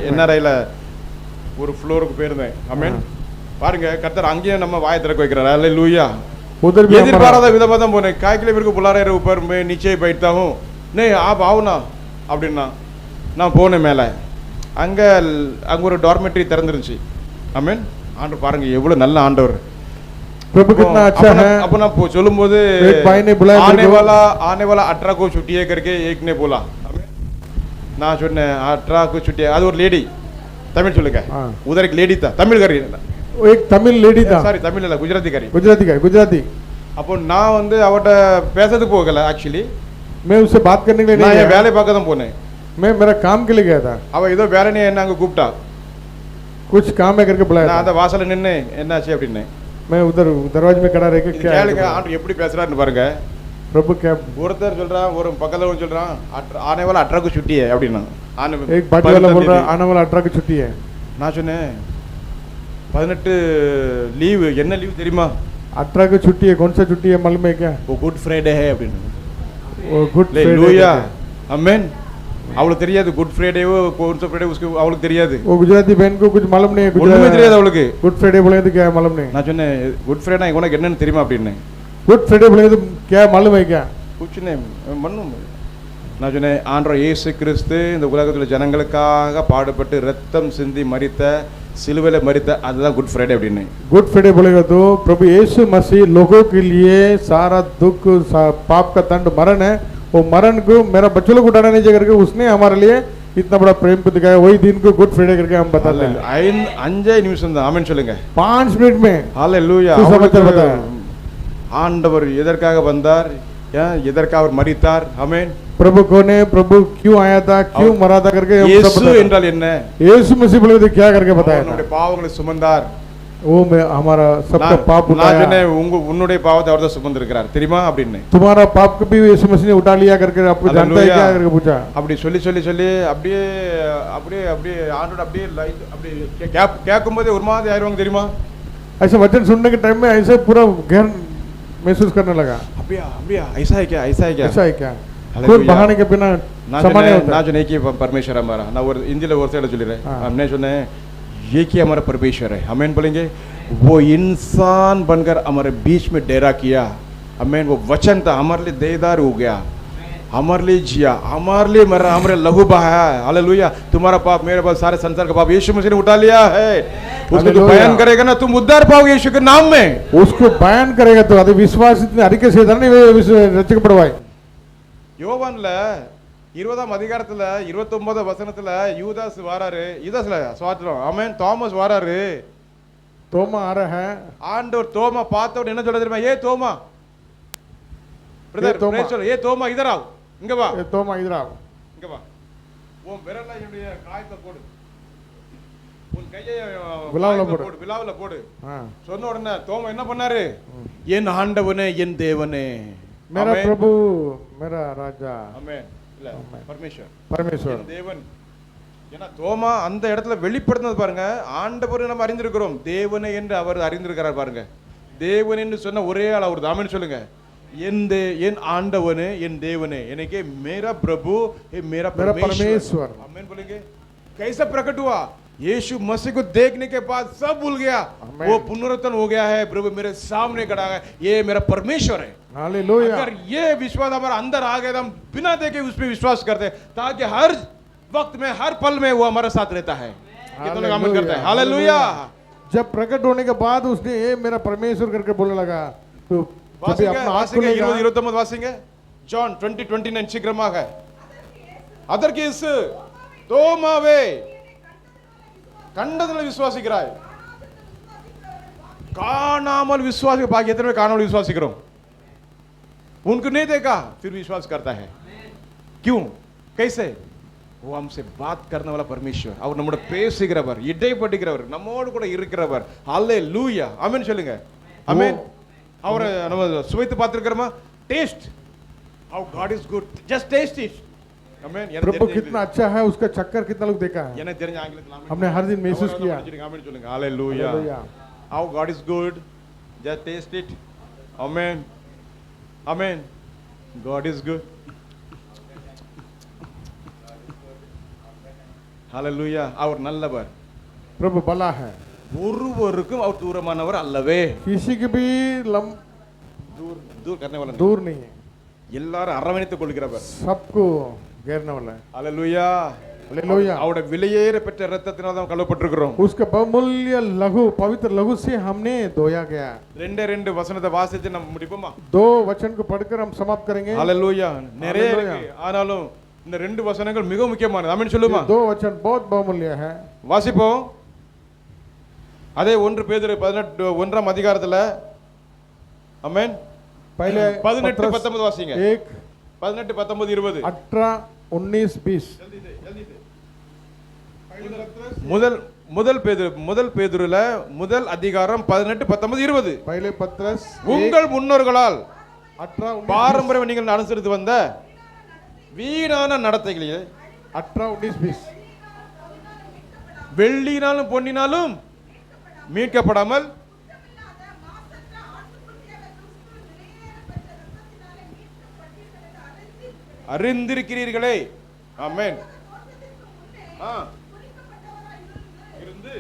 என்ஆர்ஐல ஒரு ஃப்ளோருக்கு போயிருந்தேன். ஆமென். பாருங்க கர்த்தர் அங்கேயும் நம்ம வாயை திறக்க வைக்கிறார். हालेलुया. उधर भी எதிர்பாராத விதமா தான் போனேன். காய் கிலோமீட்டருக்கு बुला रहे ऊपर मैं नीचे बैठता हूं. नहीं आप आओ ना அப்படினா நான் போனேன் மேலே. அங்க ஒரு டார்மெட்ரி திறந்துருந்துச்சு. ஆமென். ஆண்டவர் பாருங்க எவ்வளவு நல்ல ஆண்டவர். प्रभु कितना अच्छा है. அப்ப நான் சொல்லும்போது एक भाई ने बुलाया, आने वाला 18 को छुट्टी है करके एक ने बोला. நான் சொன்னேன் 18 को छुट्टी है. அது ஒரு லேடி. தமிழ் சொல்லுங்க. उधर एक लेडी था, तमिलकारी. एक तमिल लेडी था. சாரி தமிழ் இல்ல, குஜராத்திக்காரி. गुजराती. அப்போ நான் வந்து அவட்ட பேசதுக்கு போகல. एक्चुअली मैं उससे बात करने के लिए நான் नहीं என் வேலை பார்க்க தான் போனேன். मैं मेरा काम के लिए गया था. அவ ஏதோ வேலைனே என்ன அங்க கூப்பிட்டா. कुछ काम है करके बुलाया. நான் அந்த வாசல்ல நின்னு என்னாச்சு அப்படினே. मैं उधर दरवाजे में खड़ा रह के क्या கேளுங்க ஆண்டவர் எப்படி பேசுறாருன்னு பாருங்க. प्रभु क्या ஒருத்தர் சொல்றான், ஒரு பக்கத்துல ஒருத்தர் சொல்றான் ஆனே वाला 18 को छुट्टी है அப்படினா. एक बाटी वाला बोल रहा आने वाला 18 की छुट्टी है. நான் சொன்னேன் 18 லீவ். என்ன லீவ் தெரியுமா? 18 की छुट्टी है. कौन सा छुट्टी है मालूम है क्या? वो गुड फ्राइडे है அப்படினு. वो गुड हालेलुया. आमेन. அவளுக்கு தெரியாது குட் ஃப்ரைடேவோ कौन सा फ्राइडे उसको அவளுக்கு தெரியாது. वो गुजराती बहन को कुछ मालूम नहीं है. ஒண்ணுமே தெரியாது அவளுக்கு. गुड फ्राइडे बोले तो क्या है मालूम नहीं. நான் சொன்னேன் குட் ஃப்ரைடே உனக்கு என்னன்னு தெரியுமா அப்படினே. गुड फ्राइडे बोले तो क्या मालूम है क्या? कुछ नहीं மண்ணும். நான் சொன்னேன் ஆண்டவர் இயேசு கிறிஸ்து இந்த உலகத்தில் ஜனங்களுக்காக பாடுபட்டு ரத்தம் சிந்தி மரித்த சிலுவையில் மரித்த அதுதான் குட் ஃப்ரைடே அப்படின்னு. गुड फ्राइडे बोलेगा तो प्रभु यीशु मसीह लोगों के लिए सारा दुख पाप का दंड मरण है. वो मरण को मेरा बच्चों को उठाना नहीं करके उसने हमारे लिए इतना बड़ा प्रेम को दिखाया. वही दिन को गुड फ्राइडे करके हम बताते हैं. 5 நிமிஷம் தான். ஆமென் சொல்லுங்க. 5 मिनट में हालेलुया. ஆண்டவர் எதற்காக வந்தார், எதற்காக அவர் மரித்தார். ஆமென். प्रभु कौन है, प्रभु क्यों आया था, क्यों मरा था करके यीशु என்றால் என்ன? यीशु मसीह बोले तो क्या करके बताया. உன்னுடைய பாவங்களை சுமந்தார். वो मैं हमारा सबका पाप उठाया. நான் சொன்னேன் உன்னுடைய பாவத்தை அவர் தான் சுமந்திருக்கிறார் தெரியுமா அப்படின்னு. तुम्हारा पाप को भी यीशु मसीह ने उठा लिया करके आपको जानता है क्या करके पूछा. அப்படி சொல்லி அப்படியே ஆண்டவர் அப்படியே அப்படியே கேட்கும்போது ஒரு மாதிரி ஆயிருவாங்க தெரியுமா. ऐसे वचन सुनने के टाइम में ऐसे पूरा गहन महसूस करने लगा. அப்படியா ऐसा है क्या खून बहाने के बिना सामान्य होता है. நான் சொன்னேன் कि परमेश्वर हमारा. நான் ஒரு இந்தியில ஒரு சைடுல சொல்லிறேன். हमने சொன்னேன் ये कि हमारा परमेश्वर है. आमीन बोलेंगे. वो इंसान बनकर हमारे बीच में डेरा किया. आमीन. वो वचन था हमारे लिए देदार हो गया, हमारे लिए जिया, हमारे लिए मरा, हमारे लहू बहाया. हालेलुया. तुम्हारा पाप मेरे पाप सारे संसार का पाप यीशु मसीह ने उठा लिया है. उसको जो बयान करेगा ना तुम उद्धार पाओगे यीशु के नाम में. उसको बयान करेगा तो அது விசுவாசத்தின் அறிக்கை செய்தானே ரட்சிக்கப்படுவாய். யோவான்ல 20ஆம் அதிகாரத்துல 29 வசனத்துல யூதாஸ் வாராரு. யூதாஸ்ல சுவாத்திரம். ஆமென். தோமஸ் வாராரு. தோமா आ रहा है. ஆண்டவர் தோமா பார்த்தவன் என்ன சொல்ல தெரியுமா? ஏ தோமா பிரதர் பிரேஸ் சொல்ல. ஏ தோமா இதர் ஆவ். இங்க வா. ஏ தோமா இதர் ஆவ். இங்க வா. உன் விரல்ல என்னுடைய காயத்தை போடு. உன் கையை விலாவுல போடு. சொன்ன உடனே தோமா என்ன பண்ணாரு? என் ஆண்டவனே என் தேவனே मेरा प्रभु मेरा राजा. आमेन. இல்ல பரமேஸ்வர் தேவன். ஏன்னா தோமா அந்த இடத்துல வெளிப்படுத்தினது பாருங்க. ஆண்டவரை நம்ம அறிந்திருக்கிறோம், தேவனே என்று அவர் அறிந்திருக்கிறார் பாருங்க. தேவன் என்று சொன்ன ஒரே ஆள் அவர் தான். ஆமென் சொல்லுங்க. என் ஆண்டவனே என் தேவனே எனக்கு मेरा प्रभु मेरा परमेश्वर. आमेन बोलेंगे. कैसे प्रकट हुआ? यीशु मसीह को देखने के बाद सब भूल गया. वो पुनरुत्थान हो गया है. प्रभु मेरे सामने खड़ा है. ये मेरा परमेश्वर है. हालेलुया. अगर ये विश्वास हमारे अंदर आ गया तो हम बिना देखे उस पे विश्वास करते हैं, ताकि हर वक्त में हर पल में वो हमारे साथ रहता है. कितने लोग आमीन करते हैं? हालेलुया. जब प्रकट होने के बाद उसने ये मेरा परमेश्वर करके बोलने लगा तो जब अपना हाथ खोलेगा. 29 வாசிங்க. ஜான் 20:29 சீக்கிரமாக. அதற்கு இயேசு தோமாவே கண்டதில் விசுவாசிக்கிறாய், காணாமல் விசுவாசி. பாக்கி எத்தனை பேர் காணாமல் விசுவாசிக்கிறோம்? उनको नहीं देखा फिर विश्वास करता है. क्यों? कैसे? वो हमसे बात करने वाला परमेश्वर அவர் நம்மோட பேசுகிறவர் இடைப்படுகிறவர் நம்மோடு கூட இருக்கிறவர் ஹalleluya ஆமென் சொல்லுங்க ஆமென் அவரை நம்ம சுவைத்து பார்த்திருக்கிறோமா taste how god is good just taste it amen प्रभु कितना अच्छा है, उसका चक्कर कितना लोग देखा है, எனக்கு தெரிஞ்ச ஆங்கிலத்துல ஆமென் हमने हर दिन महसूस किया। ஆமென் சொல்லுங்க ஹalleluya Hallelujah. how god is good just taste it amen amen god is good ஹalleluya அவர் நல்லவர் प्रभु भला है, ஒருவருக்கும் அவர் தூரமானவர் அல்லவே किसी की भी दूर दूर करने वाला नहीं दूर नहीं है, எல்லாரும் அரவணைத்துக் கொள்கிறவர் सबको घेरने वाला है। ஹalleluya हालेलुया। அவருடைய விலையேற பெற்ற இரத்தத்தினால தான் கழுவப்பட்டிருக்கிறோம் उसका बहुमूल्य लहू, पवित्र लहू से हमने धोया गया। ரெண்டே ரெண்டு வசனத்தை வாசிச்சு நம்ம முடிப்போமா दो वचन को पढ़कर हम समाप्त करेंगे। ஹalleluya நிறைய Hallelujah. இருக்கு ஆனாலும் இந்த ரெண்டு வசனங்கள் மிக முக்கியமானது ஆமென் சொல்லுமா दो वचन बहुत बहुमूल्य है। வாசிப்போம் அதே 1 பேதுரு 18 1ஆம் அதிகாரத்துல ஆமென் पहले 18 19 வாசிங்க 1 18 19 20 18 19 20 முதல் பேதுருல முதல் அதிகாரம் 18 19 20 पहले पत्रस உங்கள் முன்னோர்களால் 18 19 பாரம்பரியம் நீங்கள் அனுசரித்து வந்த வீணான நடத்தைகளிலே 18 19 20 வெள்ளினாலும் பொன்னினாலும் மீட்கப்படாமல் அறிந்திருக்கிறீர்களே ஆமென் ஆ இருந்து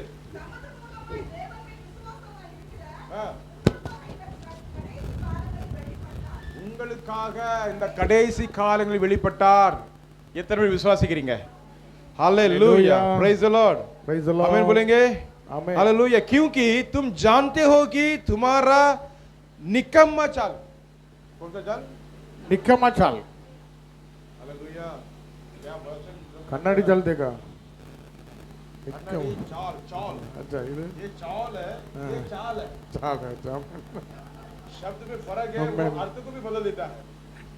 ஆ. உங்களுக்காக இந்த கடைசி காலங்களில் வெளிப்பட்டார் எத்தனை பேர் விசுவாசிக்கிறீங்க hallelujah Hallelujah. praise the lord Praise the Lord. आमीन बोलेंगे आमीन। हालेलुया क्योंकि तुम जानते हो कि तुम्हारा निकम्मा चाल कौन सा चाल निकम्मा चाल, हालेलुया क्या वचन कन्नड़ी जल देगा। कन्नड़ी चाल चाल अच्छा ये चाल है ये चाल है चाल है चाल। शब्द में फर्क है आमीन। वो अर्थ को भी बदल देता है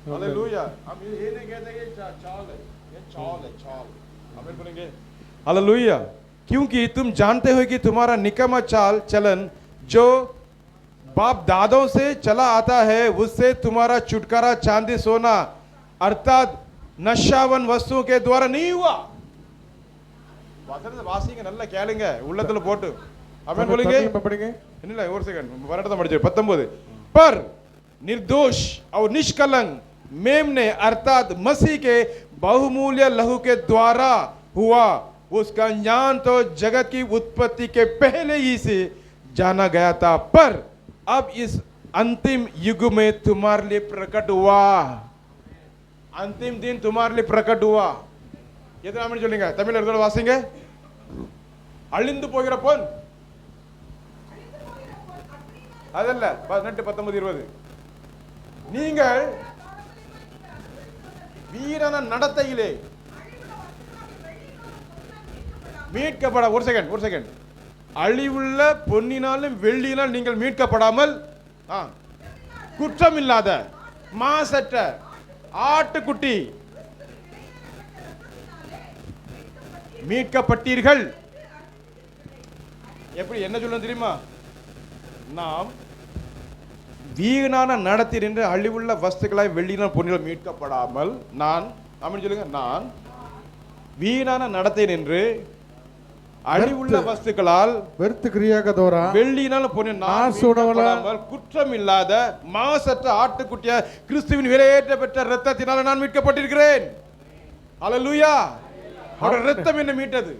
हालेलुया हम ये नहीं कहते ये चाल है ये चाल है चाल आमीन बोलेंगे हालेलुया क्योंकि तुम जानते हो कि तुम्हारा निकम्मा चाल चलन जो बाप दादों से चला आता है उससे तुम्हारा छुटकारा चांदी सोना अर्थात नशावन वस्तुओं के द्वारा नहीं हुआ வசனத்தை வாசிங்க நல்லா கேளுங்க உள்ளத்துல போட்டு ஆமென் बोलेंगे तमिल में पढ़ेंगे। இல்ல ஒரு செகண்ட் வரட்ட படிச்சு 19 पर निर्दोष और निष्कलंक मेमने अर्थात मसीह के बहुमूल्य लहू के द्वारा हुआ उसका ज्ञान तो जगत की उत्पत्ति के पहले ही से जाना गया था पर अब इस अंतिम युग में तुम्हारे लिए प्रकट हुआ अंतिम दिन तुम्हारे लिए प्रकट हुआ எத்தனை ஆமென் சொல்லுங்க தமிழ் அர்த்தம் வாசிங்க அழிந்து போகிற பொன் அதல்ல 18 19 20 நீங்கள் வீரான நடத்தையிலே மீட்கப்பட ஒரு செகண்ட் அழிவுள்ள பொன்னினாலும் வெள்ளியினால் நீங்கள் மீட்கப்படாமல் குற்றமில்லாத மாசற்ற ஆட்டுக்குட்டி மீட்கப்பட்டீர்கள் எப்படி என்ன சொல்லணும் தெரியுமா நாம் வீணான நடத்தில் என்று அழிவுள்ள வஸ்துக்களாய் வெள்ளினால் பொன்னினால் மீட்கப்படாமல் நான் ஆமென் சொல்லுங்க நான் வீணான நடத்தை நின்று அழிவுள்ள வஸ்துக்களால் व्यर्थ क्रिया का द्वारा வெள்ளியினால் பொன்னினால் குற்றம் இல்லாத மாசற்ற ஆட்டுக்குட்டியா கிறிஸ்துவின் விலையேற்ற பெற்ற இரத்தத்தினால் நான் மீட்கப்பட்டிருக்கிறேன் ஹalleluya அவருடைய இரத்தம் என்ன மீட்டது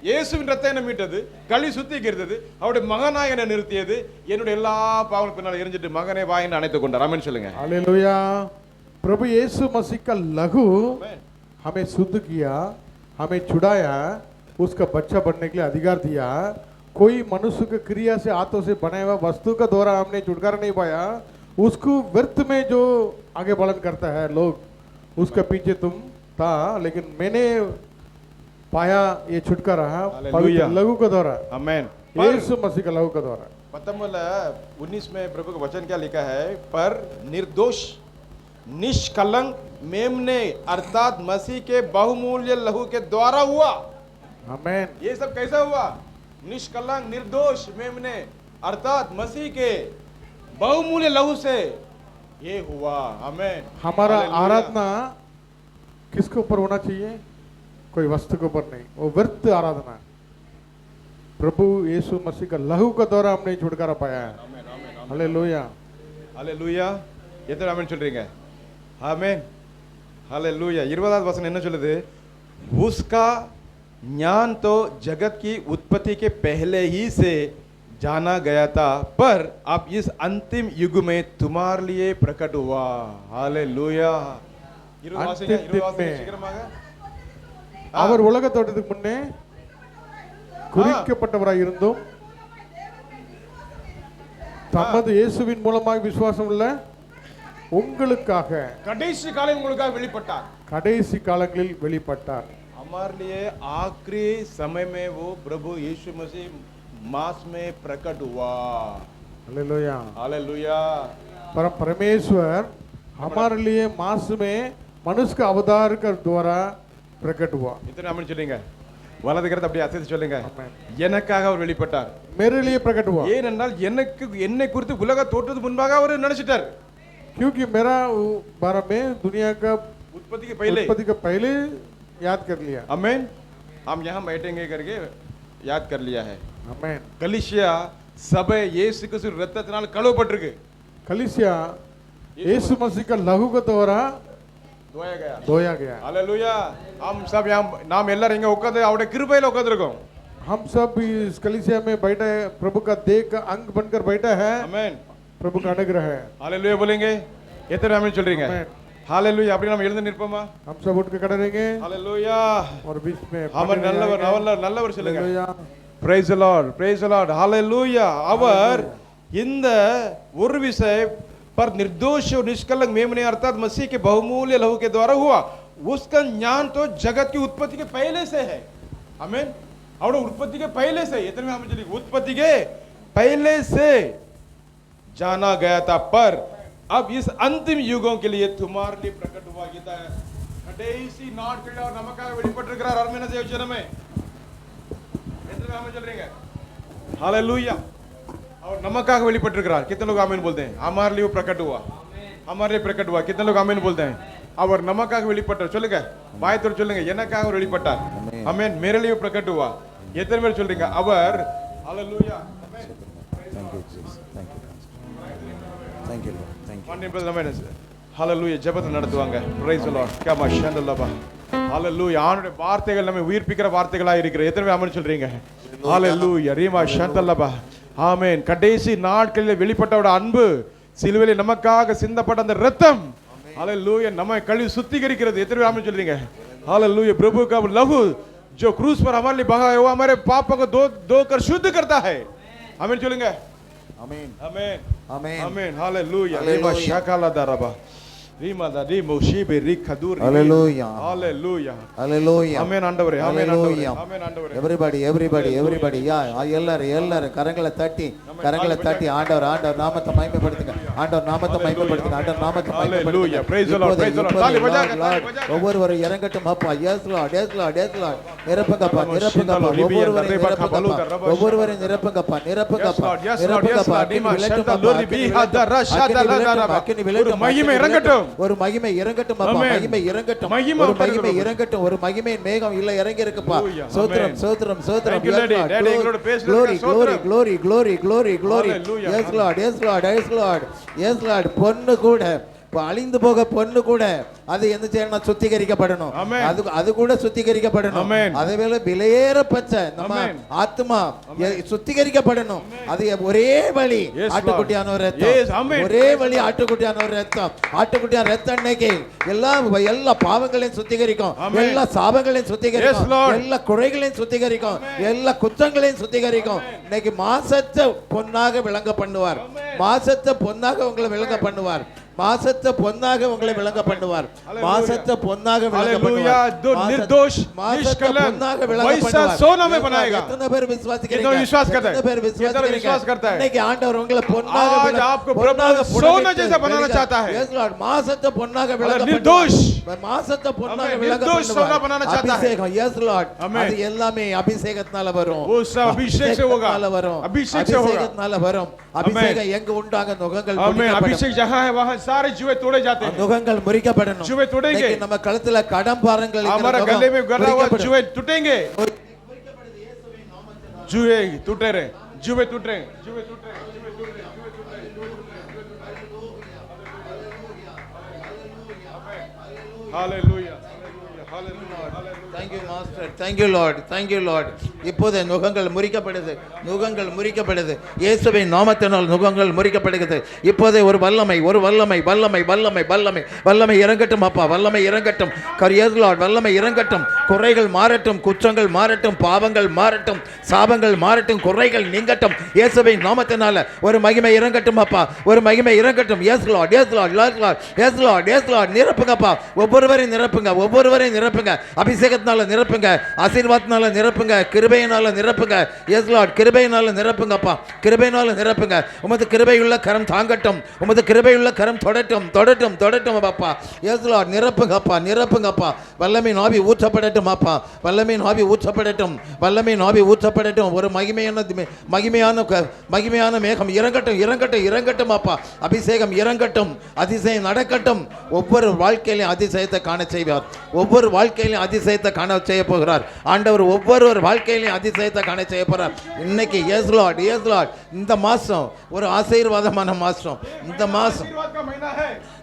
இயேசுவின் இரத்தம் என்ன மீட்டது கழி சுத்திக்கிறது அவருடைய மகனாய் என்ன நிறுத்தியது என்னுடைய எல்லா பாவங்களும் பின்னால் எரிஞ்சிட்டு மகனே வா என்று அணைத்துக் கொண்டார் ஆமென் சொல்லுங்க हालेलुया। प्रभु यीशु मसीह का लहू हमें शुद्ध किया, हमें छुड़ाया, उसका बच्चा बनने के लिए अधिकार दिया। कोई मनुष्य की क्रिया से हाथों से बनाया हुआ वस्तु का द्वारा हमने छुटकारा नहीं पाया, उसको व्यर्थ में जो आगे बढ़न करता है लोग, उसके पीछे तुम था, लेकिन मैंने पाया ये छुटकारा पवित्र लहू के द्वारा, आमेन यीशु मसीह का लहू के द्वारा। 19 में प्रभु का वचन क्या लिखा है पर निर्दोष निष्कलंक मेमने अर्थात मसीह के बहुमूल्य लहू के द्वारा हुआ। आमेन। ये सब कैसा हुआ? निष्कलंक निर्दोष मेमने अर्थात मसीह के बहुमूल्य लहू से ये हुआ। आमेन। हमारा हालेलुया। आराधना किसके ऊपर होना चाहिए? कोई वस्तु के ऊपर नहीं, वो व्यर्थ आराधना। प्रभु यीशु मसीह का लहू का द्वारा हमने छुटकारा पाया है। हालेलुया। ஹalleluya. எத்தனை ஆமென் சொல்றீங்க? ஆமென். ஹalleluya. 20வது வசனம் என்ன சொல்லுது? उसका ज्ञान तो जगत की उत्पत्ति के पहले ही से जाना गया था, पर अब इस अंतिम युग में तुम्हारे लिए प्रकट हुआ। हालेलुया. 20 வாசிங்க, 20 வாசிங்க சீக்கிரமாக. அவர் உலக தோற்றத்துக்கு முன்னே குறிக்கப்பட்டவராய் இருந்தும் தமது இயேசுவின் மூலமாக விசுவாசம் உள்ள உங்களுக்காக கடைசி காலம் உங்களுக்காக வெளிப்பட்டார்। கடைசி காலங்களில் வெளிப்பட்டார்। हमारे लिए आखिरी समय में वो प्रभु यीशु मसीह मास में प्रकट हुआ। हालेलुया। हालेलुया। परमेश्वर हमारे लिए मास में मनुष्य का अवतार का द्वारा प्रकट हुआ। इतने आमीन சொல்லுங்க। வலது கரத்தை அப்படியே அசைத்து சொல்லுங்க। ஆமென்। எனக்காக அவர் வெளிப்பட்டார்। मेरे लिए प्रकट हुआ। ஏனென்றால் என்னை குறித்து உலக தோற்றத்துக்கு முன்பாக அவர் நினைச்சிட்டார்। क्योंकि मेरा बारे में दुनिया का उत्पत्ति के पहले याद कर लिया। आमीन। हम यहाँ बैठेंगे करके याद कर लिया है। आमेन। கலிசியா சபை இயேசு கிறிஸ்து இரத்தத்தினால் கழுவப்பட்டிருக்கு। कलीसिया यीशु मसीह का लहू के द्वारा धोया गया। हालेलुया। हम सब यहाँ नाम எல்லாரும் இங்க உட்கார்ந்து அவருடைய கிருபையில உட்கார்ந்திருக்கோம்। हम सब इस कलीसिया में बैठे प्रभु का देह का अंग बनकर बैठा है। आमीन। प्रभु का अनुग्रह है। हालेलुया बोलेंगे। எத்தனை ஆமென் சொல்றீங்க? आमेन। हालेलुया। அப்படி நாம எழுந்து நிற்போமா? हम सब उठ के खड़े रहेंगे हालेलुया। और बीच में அவர் நல்லவர் நல்லவர் சொல்லுங்க। Hallelujah. praise the lord, praise the lord, hallelujah. அவர் இந்த ஒரு विषय पर निर्दोष और निष्कलंक मेमने अर्थात मसीह के बहुमूल्य लहू के द्वारा हुआ। उसका ज्ञान तो जगत की उत्पत्ति के पहले से है। आमीन। और उत्पत्ति के पहले से, इतने में हम चलिए उत्पत्ति के पहले से जाना गया था, पर अब इस अंतिम युगों के लिए तुम्हारे लिए प्रकट हुआ। गीता है கடைசி நாட்களில் அவர் நமக்காக வெளிப்பட்டிருக்கிறார்। அருமையான தேவஜனமே, इतने में हम चल रहे हैं। हालेलुया। और नमकाग வெளிப்பட்டிருக்கிறார்। कितने लोग आमीन बोलते हैं? हमारे लिए प्रकट हुआ, हमारे लिए प्रकट हुआ। कितने लोग आमीन बोलते हैं? அவர் நமக்காக வெளிப்பட்டார்। சொல்லுங்க, வாயத்தோட சொல்லுங்க, எனக்காக அவர் வெளிப்பட்டார்। ஆமென்। मेरे लिए प्रकट हुआ। எத்தனை பேர் சொல்றீங்க? அவர் hallelujah. Amen. Thank you, Jesus. Thank you. Thank you, Lord. Thank you. Morning brother amen. Hallelujah. ஜெபத்தை நடத்துவாங்க। Praise the lord. கமா ஷண்டலபா। हालेलुया। ஆண்டவருடைய வார்த்தைகள் நம்மை உயிர்ப்பிக்கிற வார்த்தைகளாக இருக்கிறது। எத்தனை பேர் ஆமென் சொல்றீங்க? हालेलुया। ரீமா ஷண்டலபா। ஆமென்। கடைசி நாட்களில் வெளிப்பட்டவருடைய அன்பு, சிலுவையில் நமக்காக சிந்தப்பட்ட அந்த இரத்தம், हालेलुया, நம்மை கழுவி சுத்திகரிக்கிறது। எத்தனை பேர் ஆமென் சொல்றீங்க? हालेलुया। प्रभु का लहू जो क्रूस पर हमारे लिए बहा है, वो हमारे पापों को धोकर शुद्ध करता है। आमीन சொல்லுங்க। Amen. आमीन। Amen. आमीन। हालेलुया। Hallelujah. रीमा शाकाला दाराबा। रीमा दा रीमो शीबे रिखदूर। Hallelujah. हालेलुया। Hallelujah. ஆமென் ஆண்டவரே, ஆமென் ஆண்டவரே, Hallelujah. ஆமென் ஆண்டவரே. Everybody, எல்லாரும் கரங்களை தட்டி ஆண்டவர் நாமத்தை மகிமைப்படுத்துங்க. ஆண்டவர் நாமத்தை மகிமைப்படுத்துங்க. ஆண்டவர் நாமத்தை Hallelujah. Praise the Lord, praise the Lord. தாலி பஜாங்க, தாலி பஜாங்க. ஒவ்வொருவரும் இறங்கட்டும் அப்பா. Yes Lord, yes Lord, yes Lord. நிரப்புங்கப்பா, நிரப்புங்கப்பா. ஒவ்வொருவரையும் நிரப்புங்கப்பா, நிரப்புங்கப்பா. Yes Lord, yes Lord. ரிமா ஷண்டா லோரி பி ஹதா ரஷதா லதரபா. ஒரு மகிமை இறங்கட்டும். ஒரு மகிமை இறங்கட்டும் அப்பா. ஆமென். மகிமை இறங்கட்டும். மகிமை ஒரு மகிமை இறங்கட்டும். இறங்கட்டும். ஒரு மகிமையின் மேகம் இல்ல இறங்கி இருக்குப்பா. Hallelujah. சோத்திரம் Amen. சோத்திரம் சோத்திரம். Thank you, Daddy. Daddy, எங்களோட பேசுறதுக்கு Glory, glory, சோத்திரம். glory, glory, glory, glory. Hallelujah. Yes Lord, yes Lord, yes Lord, yes Lord. பொண்ணு கூட அழிந்து போக பொண்ணு கூட அது என்ன செய்யணும்? சுத்திகரிக்கப்படணும். Amen. அது கூட சுத்திகரிக்கப்படணும். Amen. அதேவேளை விலையேற பச்ச நம்ம Amen. ஆத்மா சுத்திகரிக்கப்படணும். அது ஒரே வழி Yes, Lord. ஆட்டுக்குட்டியான Yes, ரத்தம். Amen. ஒரே வழி ஆட்டுக்குட்டியான ரத்தம். ஆட்டுக்குட்டியான ரத்தம் இன்னைக்கு எல்லா பாவங்களையும் சுத்திகரிக்கும். Amen. எல்லா சாபங்களையும் சுத்திகரிக்கும். Yes, Lord. எல்லா குறைகளையும் சுத்திகரிக்கும். எல்லா குற்றங்களையும் சுத்திகரிக்கும். இன்னைக்கு மாசற்ற பொன்னாக விளங்க பண்ணுவார். மாசற்ற பொன்னாக உங்களை விளங்க பண்ணுவார். மாசற்ற பொன்னாக உங்களை விளங்க பண்ணுவார். Hallelujah. மாசற்ற பொன்னாக விளங்க Hallelujah. பண்ணுவார். जो निर्दोष மாசற்ற निष्कलंक பொன்னாக விளங்க वैसा பண்ணுவார். सोना में बनाएगा. எத்தனை பேர் விசுவாசிக்கிறீங்க? कितना विश्वास करता है? எத்தனை பேர் कितना विश्वास करता है? இன்னைக்கு ஆண்டவர் உங்களை பொன்னாக आज आपको प्रभु सोना जैसा बनाना चाहता है. Yes Lord, மாசற்ற பொன்னாக விளங்க निर्दोष மாசற்ற பொன்னாக हमें விளங்க निर्दोष सोना பண்ணுவார். बनाना चाहता है. அபிஷேகம். Yes Lord, Amen. அது எல்லாமே அபிஷேகத்தினால வரும். वो सब अभिषेक से होगा. அபிஷேகத்தினால வரும். अभिषेक से होगा. அபிஷேகத்தினால வரும். அபிஷேகம் எங்க உண்டாக நுகங்கள் हमें முறிக்கப்படும். अभिषेक जहाँ है वहाँ सारे जुए तोड़े जाते हैं. நுகங்கள் முறிக்கப்படணும். जुए तोड़ेंगे. இன்னைக்கு நம்ம கழுத்துல கடம்பாரங்கள் हमारा गले में गड़ा हुआ जुए टूटेंगे. जुए टूटे रहे, जुए टूट रहे, जुए टूट रहे, जुए टूट रहे, जुए टूट रहे, जुए टूट रहे. Hallelujah, hallelujah, hallelujah. Thank you master, thank you Lord, thank you Lord. இப்போது நுகங்கள் முறிக்கப்படுது, நுகங்கள் முறிக்கப்படுது. இயேசுவின் நாமத்தினால் நுகங்கள் முறிக்கப்படுகிறது. இப்போதே ஒரு வல்லமை, ஒரு வல்லமை, வல்லமை, வல்லமை, வல்லமை, வல்லமை இறங்கட்டும் அப்பா, வல்லமை இறங்கட்டும். Yes Lord, வல்லமை இறங்கட்டும். குறைகள் மாறட்டும், குற்றங்கள் மாறட்டும், பாவங்கள் மாறட்டும், சாபங்கள் மாறட்டும், குறைகள் நீங்கட்டும். இயேசுவின் நாமத்தினால ஒரு மகிமை இறங்கட்டும் அப்பா, ஒரு மகிமை இறங்கட்டும். Yes Lord, yes Lord, yes Lord, yes Lord, yes Lord. நிரப்புங்கப்பா, ஒவ்வொருவரையும் நிரப்புங்க, ஒவ்வொருவரையும் நிரப்புங்க. அபிஷேகத்தினால நிரப்புங்க, ஆசீர்வாதத்தினால நிரப்புங்க, கிருபையினால நிரப்புங்க. எஸ் லார்ட், கிருபையினால நிரப்புங்கப்பா, கிருபையினால நிரப்புங்க. உமது கிருபையுள்ள கரம் தாங்கட்டும், உமது கிருபையுள்ள கரம் தொடட்டும், தொடட்டும், தொடட்டும் அப்பா. எஸ் லார்ட், நிரப்புங்கப்பா, நிரப்புங்கப்பா. வல்லமையின் ஆவி ஊற்றப்படட்டும் அப்பா, வல்லமையின் ஆவி ஊற்றப்படட்டும், வல்லமையின் ஆவி ஊற்றப்படட்டும். ஒரு மகிமையான மேகம் இறங்கட்டும், இறங்கட்டும், இறங்கட்டும் அப்பா. அபிஷேகம் இறங்கட்டும், அதிசயம் நடக்கட்டும். ஒவ்வொரு வாழ்க்கையிலும் அதிசயத்தை காண செய்வார், ஒவ்வொரு வாழ்க்கையிலும் அதிசயத்தை காண செய்ய போகிறார் ஆண்டவர். ஒவ்வொரு வாழ்க்கையிலும் அதிசயத்தை காண செய்ய போறார் இன்னைக்கு. Yes lord, yes lord. இந்த மாசம் ஒரு ஆசீர்வாதமான மாசம். இந்த மாசம்,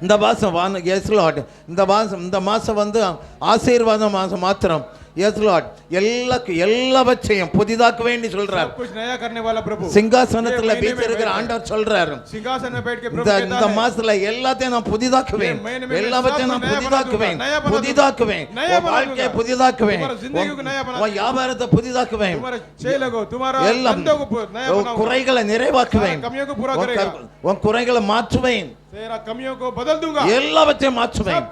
இந்த மாசம் எஸ் லார்ட், இந்த மாசம் வந்து ஆசீர்வாத மாசம் மாத்திரம். எஸ் லார்ட், எல்லாவற்றையும் புதிதாக்க வேண்டி சொல்றார். சிங்காசனத்துல வீற்றிருக்கிற ஆண்டவர் சொல்றாரு, இந்த மாசத்துல எல்லாத்தையும் நான் புதிதாக்குவேன், எல்லாவற்றையும் நான் புதிதாக்குவேன், புதிதாக்குவேன். வாழ்க்கையை புதிதாக்குவேன், வியாபாரத்தை புதிதாக்குவேன், எல்லாம் குறைகளை நிறைவாக்குவேன், உன் குறைகளை மாற்றுவேன், எல்லாவற்றையும் மாற்றுவேன்,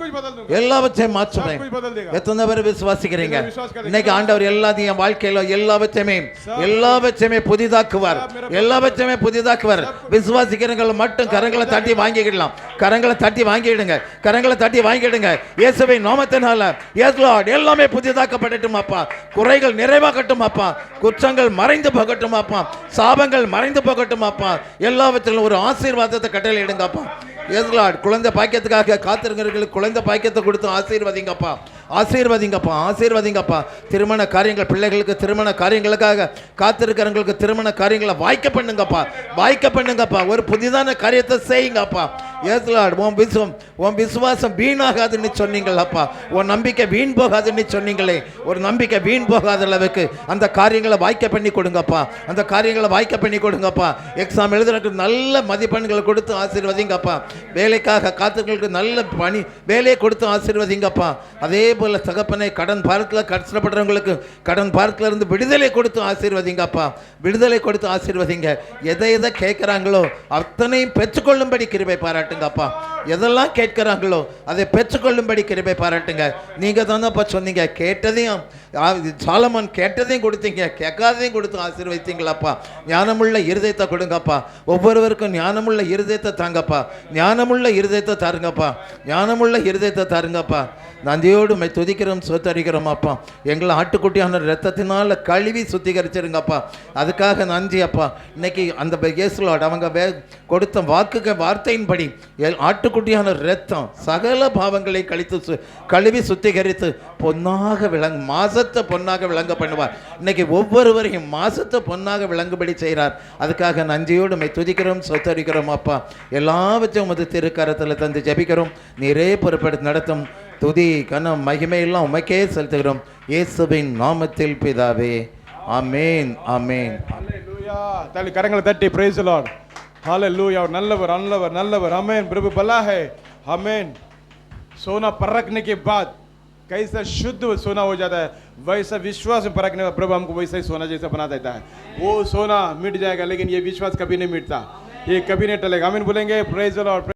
எல்லாவற்றையும் மாற்றுவேன். எத்தனை பேர் விசுவாசிக்கிறீங்க? இன்னைக்கு ஆண்டவர் எல்லாத்தையும் வாழ்க்கையில எல்லாவற்றையுமே புதிதாக்குவார், எல்லாவற்றையுமே புதிதாக்குவார். விசுவாசிக்கிறவங்க மட்டும் கரங்களை தட்டி வாங்கிடலாம், கரங்களை தட்டி வாங்கிடுங்க, கரங்களை தட்டி வாங்கிடுங்க. இயேசுவின் நாமத்தினால எஸ் லார்ட், எல்லாமே புதிதாக்கப்படட்டும் அப்பா. குறைகள் நிறைவாகட்டும் அப்பா, குற்றங்கள் மறைந்து போகட்டும் அப்பா, சாபங்கள் மறைந்து போகட்டும் அப்பா. எல்லாவற்றிலும் ஒரு ஆசீர்வாதத்தை கட்டளையிடுங்க அப்பா. எஸ் லார்ட், குழந்தை பாக்கியத்துக்காக காத்திருக்கிறவர்களுக்கு குழந்தை பாக்கியத்தை கொடுத்து ஆசீர்வதிங்கப்பா, ஆசீர்வதிங்கப்பா, ஆசீர்வதிங்கப்பா. திருமண காரியங்கள், பிள்ளைகளுக்கு திருமண காரியங்களுக்காக காத்திருக்கிறவங்களுக்கு திருமண காரியங்களை வாய்க்க பண்ணுங்கப்பா, வாய்க்க பண்ணுங்கப்பா. ஒரு புதிதான காரியத்தை செய்யுங்கப்பா. எஸ் லார்ட், உன் விசுவாசம் வீணாகாதுன்னு சொன்னீங்களப்பா, உன் நம்பிக்கை வீண் போகாதுன்னு சொன்னீங்களே, ஒரு நம்பிக்கை வீண் போகாத அளவுக்கு அந்த காரியங்களை வாய்க்க பண்ணி கொடுங்கப்பா, அந்த காரியங்களை வாய்க்க பண்ணி கொடுங்கப்பா. எக்ஸாம் எழுதுறதுக்கு நல்ல மதிப்பெண்களை கொடுத்து ஆசீர்வதிங்கப்பா. வேலைக்காக காத்துக்களுக்கு நல்ல பணி வேலையை கொடுத்து ஆசீர்வதிங்கப்பா. அதே போல தகப்பனை கடன் பாரத்தில் கஷ்டப்படுறவங்களுக்கு கடன் பாரத்தில் இருந்து விடுதலை கொடுத்து ஆசீர்வதிங்கப்பா, விடுதலை கொடுத்து ஆசீர்வதிங்க. எதை எதை கேட்குறாங்களோ அத்தனையும் பெற்றுக்கொள்ளும்படி கிருபை பாராட்டுங்கப்பா. எதெல்லாம் கேட்கிறாங்களோ அதை பெற்றுக்கொள்ளும்படி கிருபை பாராட்டுங்க. நீங்க தானப்பா சொன்னீங்க, கேட்டதையும் சாலமோன் கேட்டதையும் கொடுத்தீங்க, கேட்காதையும் கொடுத்து ஆசீர்வதித்தீங்களாப்பா. ஞானமுள்ள இருதயத்தை கொடுங்கப்பா, ஒவ்வொருவருக்கும் ஞானமுள்ள இருதயத்தை தாங்கப்பா, ஞானமுள்ள இருதயத்தை தாருங்கப்பா, ஞானமுள்ள இருதயத்தை தாருங்கப்பா. நந்தியோடு துதிக்கிறோம், சோத்தரிக்கிறோம் அப்பா. எங்களை ஆட்டுக்குட்டியான ரத்தத்தினால கழுவி சுத்திகரிச்சிருங்கப்பா, அதுக்காக நன்றி அப்பா. இன்னைக்கு அந்த இயேசுவோட அவங்க கொடுத்த வார்த்தையின்படி ஆட்டுக்குட்டியான ரத்தம் சகல பாவங்களை கழுவி சுத்திகரித்து பொன்னாக மாசத்தை பொன்னாக விளங்க பண்ணுவார். இன்னைக்கு ஒவ்வொருவரையும் மாசத்தை பொன்னாக விளங்குபடி செய்கிறார். அதுக்காக நன்றியோடு துதிக்கிறோம், சோத்தரிக்கிறோம் அப்பா. எல்லாவற்றையும் உமது திருக்கரத்தில் தந்து ஜெபிக்கிறோம். நீரே பொறுப்பெடுத்து நடத்தும். துதி கனம் மகிமை எல்லாம் உமக்கே செலுத்துகிறோம், இயேசுவின் நாமத்தில் பிதாவே, ஆமென், ஆமென். ஹalleluya. தாலி கரங்களை தட்டி praise the Lord. ஹalleluya. நல்லவர், நல்லவர், நல்லவர். ஆமென். प्रभु भला है. आमेन. सोना परखने के बाद कैसा शुद्ध सोना हो जाता है, वैसा विश्वास में परखने का प्रभु हमको वैसा ही सोना जैसा बना देता है. वो सोना मिट जाएगा लेकिन ये विश्वास कभी नहीं मिटता, ये कभी नहीं टलेगा. आमीन बोलेंगे. Praise the Lord.